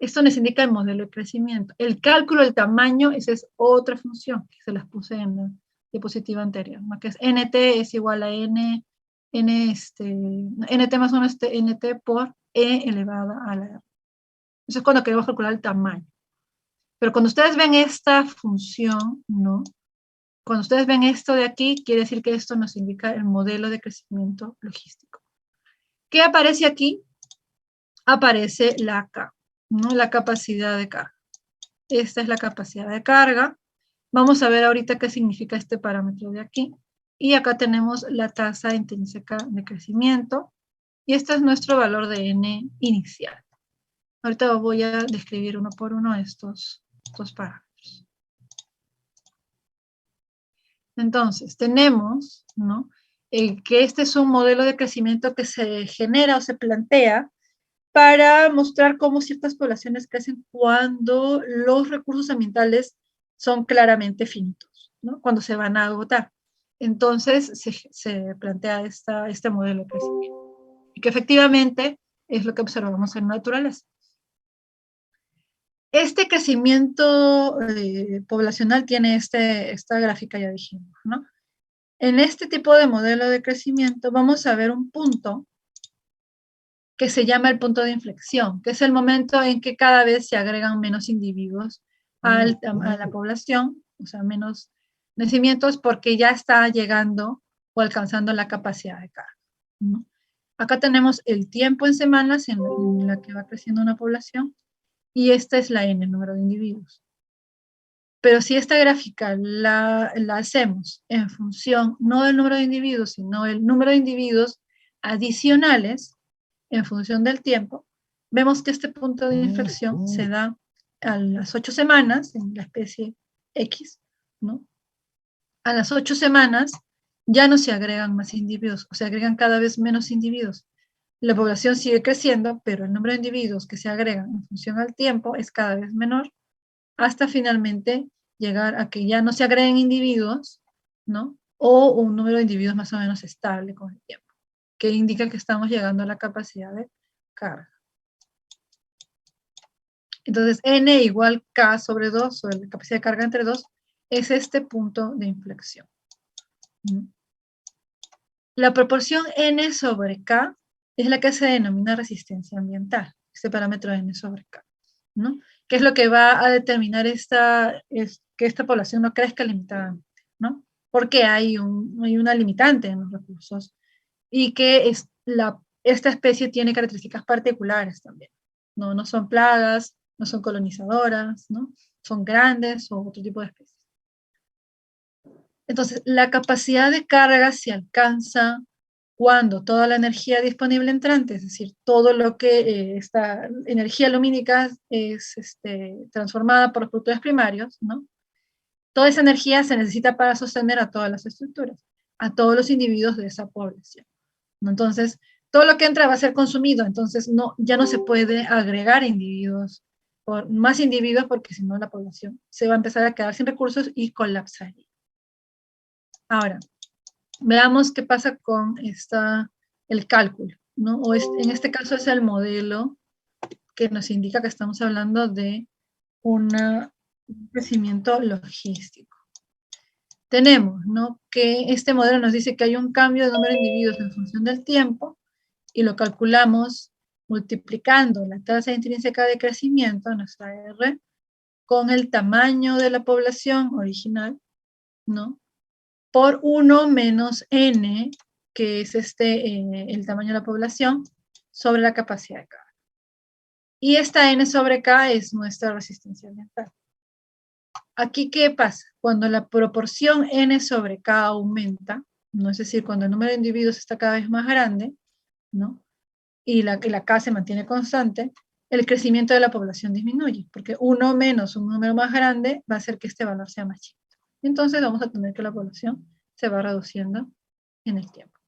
Esto nos indica el modelo de crecimiento. El cálculo del tamaño, esa es otra función que se las puse en la diapositiva anterior, ¿no? Que es nt es igual a nt más 1 nt por e elevada a la r. Eso es cuando queremos calcular el tamaño. Pero cuando ustedes ven esta función, ¿no? Cuando ustedes ven esto de aquí, quiere decir que esto nos indica el modelo de crecimiento logístico. ¿Qué aparece aquí? Aparece la K, ¿no? La capacidad de carga. Esta es la capacidad de carga. Vamos a ver ahorita qué significa este parámetro de aquí. Y acá tenemos la tasa intrínseca de crecimiento. Y este es nuestro valor de n inicial. Ahorita voy a describir uno por uno estos parámetros. Entonces, tenemos, ¿no? Que este es un modelo de crecimiento que se genera o se plantea para mostrar cómo ciertas poblaciones crecen cuando los recursos ambientales son claramente finitos, ¿no? Cuando se van a agotar. Entonces, se plantea este modelo de crecimiento. Y que efectivamente es lo que observamos en la naturaleza. Este crecimiento poblacional tiene esta gráfica, ya dijimos, ¿no? En este tipo de modelo de crecimiento vamos a ver un punto que se llama el punto de inflexión, que es el momento en que cada vez se agregan menos individuos a la población, o sea, menos nacimientos, porque ya está llegando o alcanzando la capacidad de carga, ¿no? Acá tenemos el tiempo en semanas en la que va creciendo una población, y esta es la n, el número de individuos. Pero si esta gráfica la hacemos en función no del número de individuos, sino el número de individuos adicionales en función del tiempo, vemos que este punto de inflexión se da a las 8 semanas, en la especie X, ¿no? A las 8 semanas ya no se agregan más individuos, o se agregan cada vez menos individuos. La población sigue creciendo, pero el número de individuos que se agregan en función al tiempo es cada vez menor, hasta finalmente llegar a que ya no se agreguen individuos, ¿no? O un número de individuos más o menos estable con el tiempo, que indica que estamos llegando a la capacidad de carga. Entonces, n igual k sobre 2, o la capacidad de carga entre 2, es este punto de inflexión. La proporción n sobre k es la que se denomina resistencia ambiental, este parámetro n sobre k, ¿no? Que es lo que va a determinar que esta población no crezca limitadamente, ¿no? Porque hay una limitante en los recursos y que esta especie tiene características particulares también, ¿no? No son plagas, no son colonizadoras, ¿no? Son grandes o otro tipo de especies. Entonces, la capacidad de carga se alcanza cuando toda la energía disponible entrante, es decir, todo lo que esta energía lumínica es transformada por los productores primarios, ¿no? Toda esa energía se necesita para sostener a todas las estructuras, a todos los individuos de esa población, ¿no? Entonces, todo lo que entra va a ser consumido, entonces ya no se puede agregar individuos, más individuos, porque si no la población se va a empezar a quedar sin recursos y colapsaría. Ahora, veamos qué pasa con el cálculo, ¿no? En este caso es el modelo que nos indica que estamos hablando de un crecimiento logístico. Tenemos, ¿no?, que este modelo nos dice que hay un cambio de número de individuos en función del tiempo y lo calculamos multiplicando la tasa intrínseca de crecimiento, nuestra R, con el tamaño de la población original, ¿no?, por 1 menos n, que es el tamaño de la población, sobre la capacidad de carga. Y esta n sobre k es nuestra resistencia ambiental. Aquí, ¿qué pasa? Cuando la proporción n sobre k aumenta, ¿no? Es decir, cuando el número de individuos está cada vez más grande, ¿no?, y la k se mantiene constante, el crecimiento de la población disminuye, porque 1 menos un número más grande va a hacer que este valor sea más chico. Entonces vamos a tener que la población se va reduciendo en el tiempo.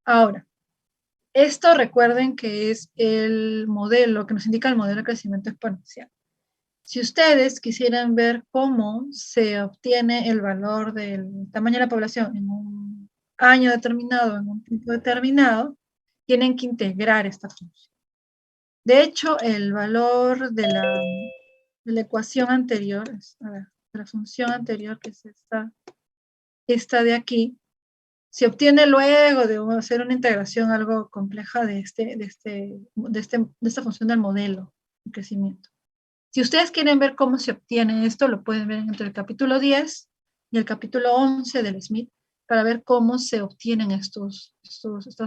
Ahora, esto recuerden que es el modelo que nos indica el modelo de crecimiento exponencial. Si ustedes quisieran ver cómo se obtiene el valor del tamaño de la población en un año determinado, en un tiempo determinado, tienen que integrar esta función. De hecho, el valor de la ecuación anterior, de la función anterior, que es esta de aquí, se obtiene luego de hacer una integración algo compleja de esta función del modelo de crecimiento. Si ustedes quieren ver cómo se obtiene esto, lo pueden ver entre el capítulo 10 y el capítulo 11 del Smith, para ver cómo se obtienen estas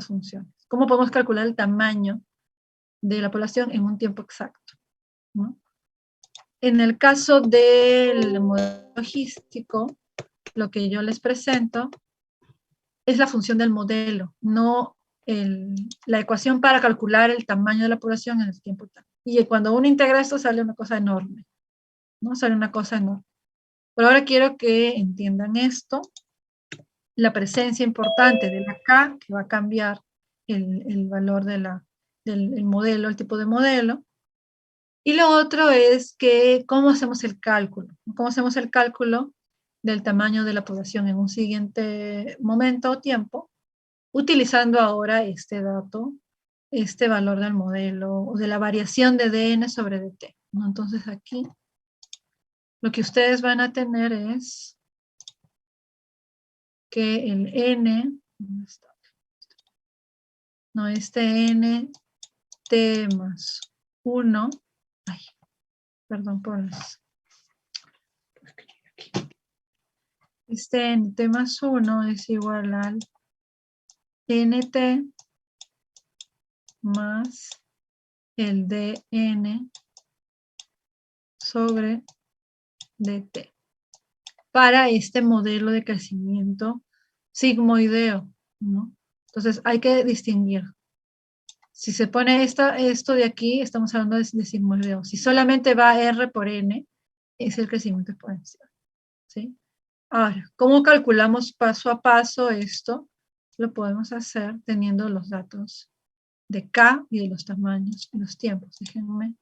funciones. Cómo podemos calcular el tamaño de la población en un tiempo exacto, ¿no? En el caso del modelo logístico, lo que yo les presento es la función del modelo, no la ecuación para calcular el tamaño de la población en el tiempo. Y cuando uno integra esto sale una cosa enorme, ¿no? Sale una cosa enorme. Pero ahora quiero que entiendan esto, la presencia importante de la K, que va a cambiar el valor del modelo, el tipo de modelo. Y lo otro es que cómo hacemos el cálculo. ¿Cómo hacemos el cálculo del tamaño de la población en un siguiente momento o tiempo, utilizando ahora este dato, este valor del modelo, o de la variación de dn sobre dt, ¿no? Entonces aquí lo que ustedes van a tener es que el n, ¿dónde está? No, este n t más 1, ay, perdón por las, este nt más 1 es igual al nt más el dn sobre dt para este modelo de crecimiento sigmoideo, ¿no? Entonces hay que distinguir Si se pone esto de aquí, estamos hablando de sigma de O. Si solamente va R por N, es el crecimiento exponencial, ¿sí? Ahora, ¿cómo calculamos paso a paso esto? Lo podemos hacer teniendo los datos de K y de los tamaños y los tiempos. Déjenme,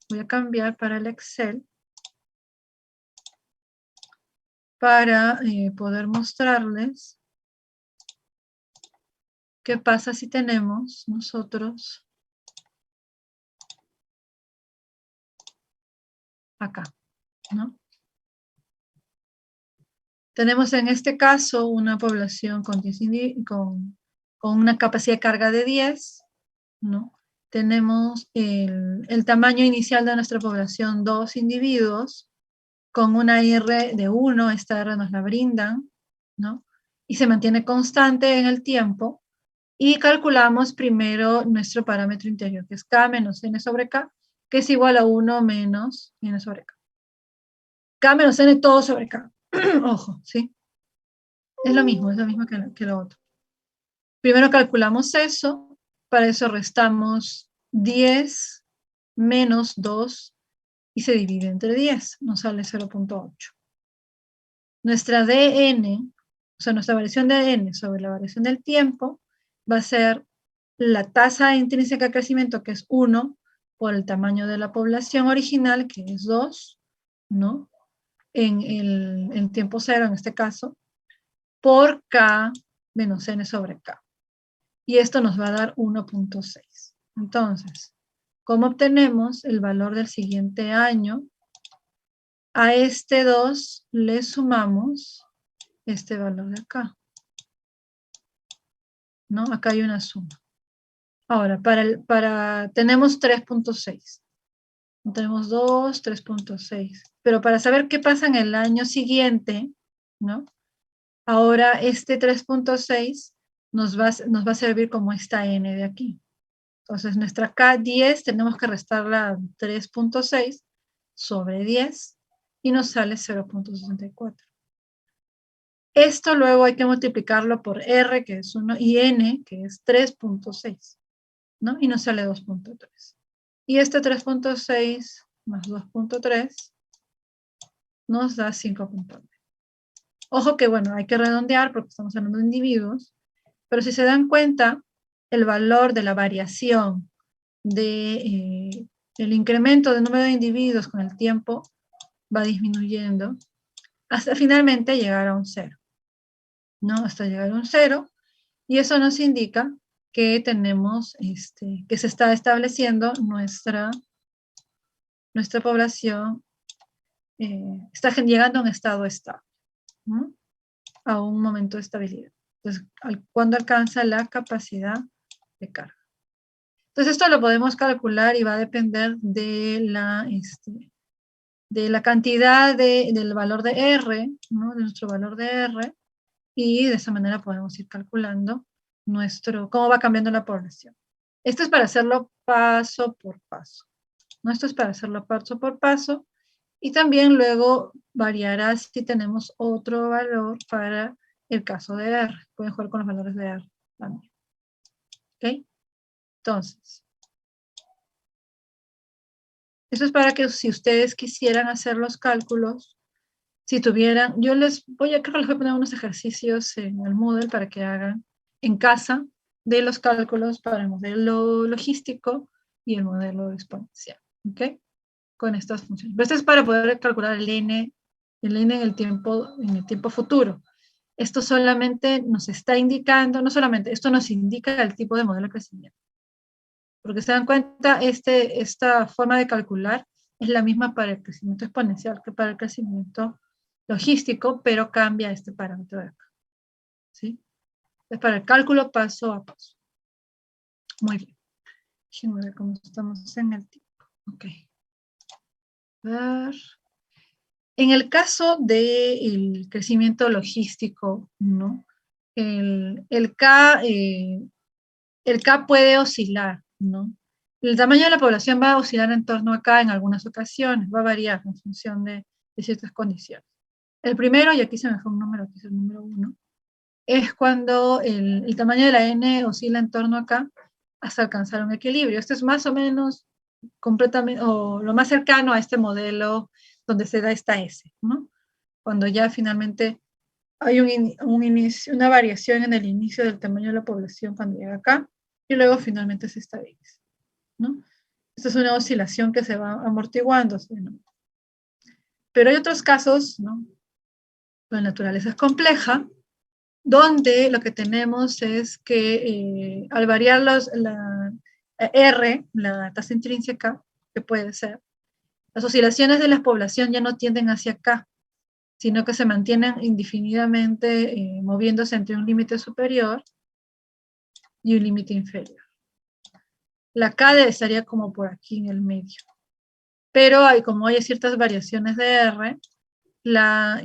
voy a cambiar para el Excel para poder mostrarles qué pasa si tenemos nosotros acá, ¿no? Tenemos en este caso una población con una capacidad de carga de 10, ¿no? Tenemos el tamaño inicial de nuestra población, 2 individuos, con una R de 1, esta R nos la brindan, ¿no? Y se mantiene constante en el tiempo, y calculamos primero nuestro parámetro interior, que es K menos N sobre K, que es igual a 1 menos N sobre K. K menos N todo sobre K. Ojo, ¿sí? Es lo mismo que lo otro. Primero calculamos eso, para eso restamos 10 menos 2 y se divide entre 10, nos sale 0.8. Nuestra dn, o sea, nuestra variación de n sobre la variación del tiempo, va a ser la tasa intrínseca de crecimiento, que es 1, por el tamaño de la población original, que es 2, ¿no? En tiempo cero, en este caso, por K menos N sobre K. Y esto nos va a dar 1.6. Entonces, ¿cómo obtenemos el valor del siguiente año? A este 2 le sumamos este valor de acá, ¿no? Acá hay una suma. Ahora, tenemos 3.6. Tenemos 2, 3.6. Pero para saber qué pasa en el año siguiente, ¿no? Ahora este 3.6 nos va a servir como esta n de aquí. Entonces nuestra K10 tenemos que restarla 3.6 sobre 10 y nos sale 0.64. Esto luego hay que multiplicarlo por R, que es 1, y N, que es 3.6, ¿no? Y nos sale 2.3. Y este 3.6 más 2.3 nos da 5.9. Ojo que, bueno, hay que redondear porque estamos hablando de individuos, pero si se dan cuenta, el valor de la variación del incremento del número de individuos con el tiempo va disminuyendo hasta finalmente llegar a un 0, ¿no? Hasta llegar a un 0, y eso nos indica que tenemos, que se está estableciendo nuestra población, está llegando a un estado estable, ¿no? A un momento de estabilidad. Entonces, cuando alcanza la capacidad de carga. Entonces, esto lo podemos calcular y va a depender de la cantidad del valor de R, ¿no? De nuestro valor de R, y de esa manera podemos ir calculando cómo va cambiando la población. Esto es para hacerlo paso por paso, ¿no? Esto es para hacerlo paso por paso, y también luego variará si tenemos otro valor para el caso de R. Pueden jugar con los valores de R también. ¿Ok? Entonces, eso es para que si ustedes quisieran hacer los cálculos, si tuvieran, creo que les voy a poner unos ejercicios en el Moodle para que hagan en casa de los cálculos para el modelo logístico y el modelo exponencial. ¿Ok? Con estas funciones. Pero esto es para poder calcular el n en el tiempo futuro. Esto solamente nos está indicando, no solamente, esto nos indica el tipo de modelo de crecimiento. Porque se dan cuenta, esta forma de calcular es la misma para el crecimiento exponencial que para el crecimiento logístico, pero cambia este parámetro de acá. ¿Sí? Es para el cálculo paso a paso. Muy bien. Déjenme ver cómo estamos en el tiempo. Ok. A ver. En el caso del crecimiento logístico, ¿no? El K puede oscilar, ¿no? El tamaño de la población va a oscilar en torno a K en algunas ocasiones, va a variar en función de ciertas condiciones. El primero, y aquí se me fue un número, aquí es el número 1, es cuando el tamaño de la N oscila en torno a K, hasta alcanzar un equilibrio. Esto es más o menos completamente, o lo más cercano a este modelo donde se da esta S, ¿no? Cuando ya finalmente hay una variación en el inicio del tamaño de la población cuando llega acá, y luego finalmente se estabiliza, ¿no? Esta es una oscilación que se va amortiguando, ¿no? Pero hay otros casos, ¿no? La naturaleza es compleja, donde lo que tenemos es que al variar la R, la tasa intrínseca, que puede ser, las oscilaciones de la población ya no tienden hacia acá, sino que se mantienen indefinidamente moviéndose entre un límite superior y un límite inferior. La K estaría como por aquí en el medio. Pero como hay ciertas variaciones de R, ya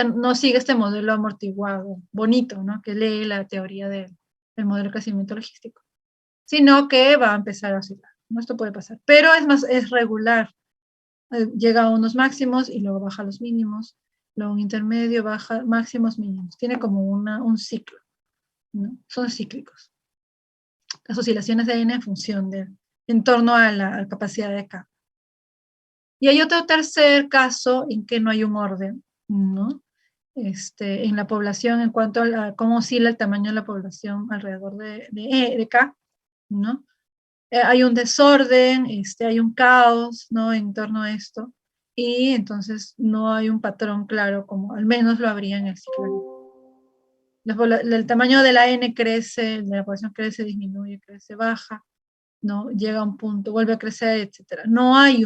no sigue este modelo amortiguado, bonito, ¿no? Que lee la teoría del modelo de crecimiento logístico, sino que va a empezar a oscilar, ¿no? Esto puede pasar, pero es regular, llega a unos máximos y luego baja a los mínimos, luego un intermedio, baja máximos, mínimos, tiene como un ciclo, ¿no? Son cíclicos. Las oscilaciones de N en función en torno a la capacidad de K. Y hay otro tercer caso en que no hay un orden, ¿no? En la población en cuanto a cómo oscila el tamaño de la población alrededor de K, ¿no? Hay un desorden, hay un caos, ¿no? En torno a esto, y entonces no hay un patrón claro, como al menos lo habría en el ciclo. El tamaño de la N crece, de la población crece, disminuye, crece, baja, ¿no? Llega a un punto, vuelve a crecer, etc. No hay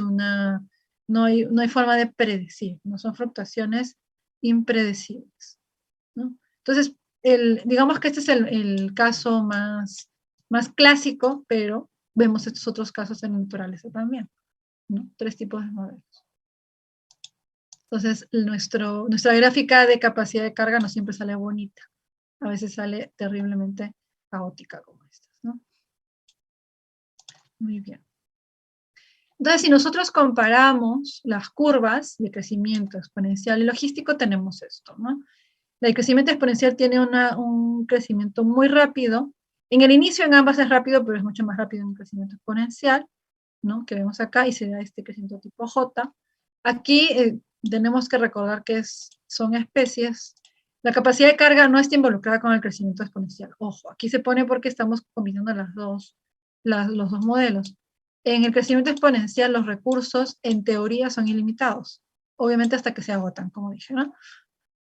forma de predecir, ¿no? Son fluctuaciones impredecibles, ¿no? Entonces, digamos que este es el caso más clásico, pero vemos estos otros casos en la naturaleza también, ¿no? 3 tipos de modelos. Entonces, nuestra gráfica de capacidad de carga no siempre sale bonita, a veces sale terriblemente caótica como estas, ¿no? Muy bien. Entonces, si nosotros comparamos las curvas de crecimiento exponencial y logístico, tenemos esto, ¿no? El crecimiento exponencial tiene un crecimiento muy rápido. En el inicio en ambas es rápido, pero es mucho más rápido en el crecimiento exponencial, ¿no? Que vemos acá, y se da este crecimiento tipo J. Aquí tenemos que recordar que son especies. La capacidad de carga no está involucrada con el crecimiento exponencial. Ojo, aquí se pone porque estamos combinando los dos modelos. En el crecimiento exponencial los recursos en teoría son ilimitados, obviamente hasta que se agotan, como dije, ¿no?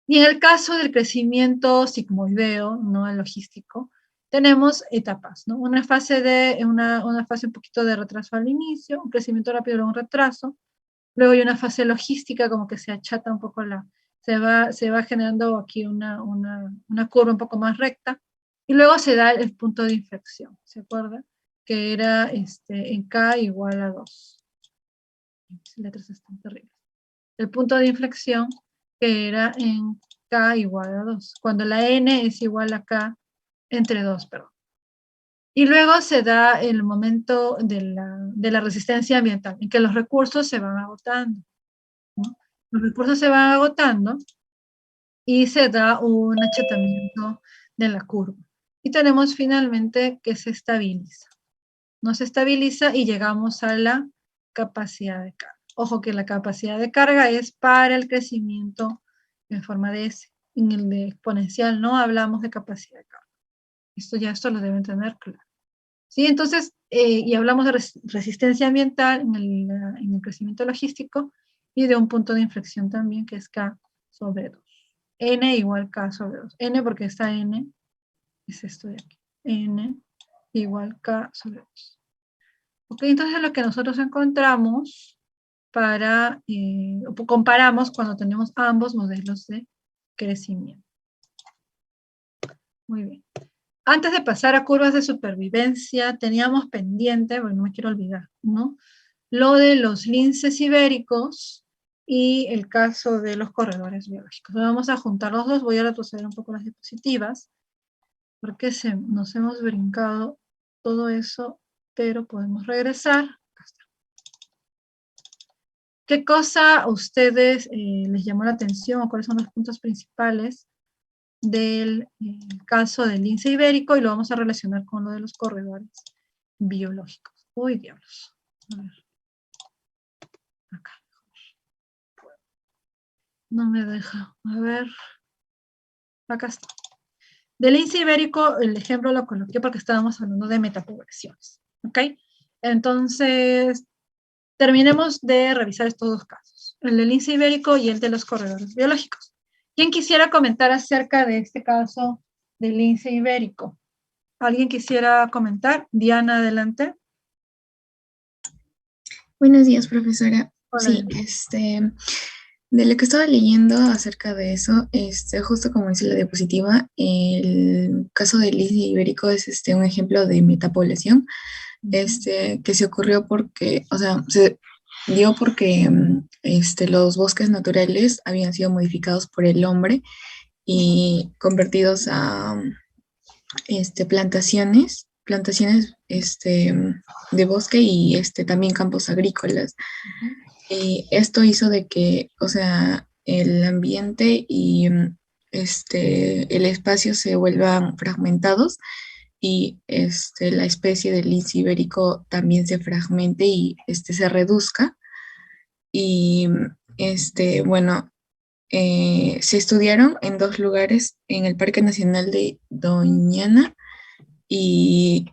Y en el caso del crecimiento sigmoideo, no el logístico, tenemos etapas, ¿no? Una fase un poquito de retraso al inicio, un crecimiento rápido, luego un retraso, luego hay una fase logística, como que se achata un poco se va generando aquí una curva un poco más recta, y luego se da el punto de inflexión, ¿se acuerdan? Que era en K igual a 2. Las letras están terribles. El punto de inflexión que era en K igual a 2, cuando la N es igual a K entre 2, perdón. Y luego se da el momento de la resistencia ambiental, en que los recursos se van agotando, ¿no? Los recursos se van agotando y se da un achatamiento de la curva. Y tenemos finalmente que se estabiliza. No se estabiliza y llegamos a la capacidad de carga. Ojo que la capacidad de carga es para el crecimiento en forma de S. En el de exponencial no hablamos de capacidad de carga. Esto lo deben tener claro. ¿Sí? Entonces, y hablamos de resistencia ambiental en el crecimiento logístico y de un punto de inflexión también que es K sobre 2. N igual K sobre 2. N porque esta N es esto de aquí. N igual K sobre 2. Ok, entonces lo que nosotros encontramos comparamos cuando tenemos ambos modelos de crecimiento. Muy bien. Antes de pasar a curvas de supervivencia, teníamos pendiente, bueno, no me quiero olvidar, ¿no? Lo de los linces ibéricos y el caso de los corredores biológicos. Vamos a juntar los dos, voy a retroceder un poco las diapositivas, porque nos hemos brincado todo eso, pero podemos regresar. Acá está. ¿Qué cosa a ustedes les llamó la atención o cuáles son los puntos principales del caso del lince ibérico y lo vamos a relacionar con lo de los corredores biológicos. Uy, diablos. A ver. Acá. No me deja. A ver. Acá está. Del lince ibérico, el ejemplo lo coloqué porque estábamos hablando de metapoblaciones. ¿Ok? Entonces, terminemos de revisar estos dos casos. El del lince ibérico y el de los corredores biológicos. ¿Quién quisiera comentar acerca de este caso del lince ibérico? ¿Alguien quisiera comentar? Diana, adelante. Buenos días, profesora. Hola, Sí, Diana. de lo que estaba leyendo acerca de eso, justo como dice la diapositiva, el caso del lince ibérico es un ejemplo de metapoblación, que se ocurrió porque, o sea, se dio porque los bosques naturales habían sido modificados por el hombre y convertidos a plantaciones de bosque y también campos agrícolas. Y esto hizo de que, o sea, el ambiente y el espacio se vuelvan fragmentados y la especie del lince ibérico también se fragmente y se reduzca. Y bueno, se estudiaron en dos lugares, en el Parque Nacional de Doñana y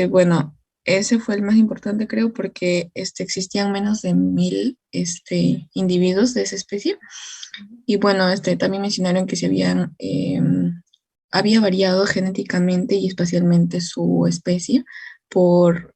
bueno, ese fue el más importante, creo, porque existían menos de 1000 individuos de esa especie. Y bueno, también mencionaron que se había variado genéticamente y espacialmente su especie por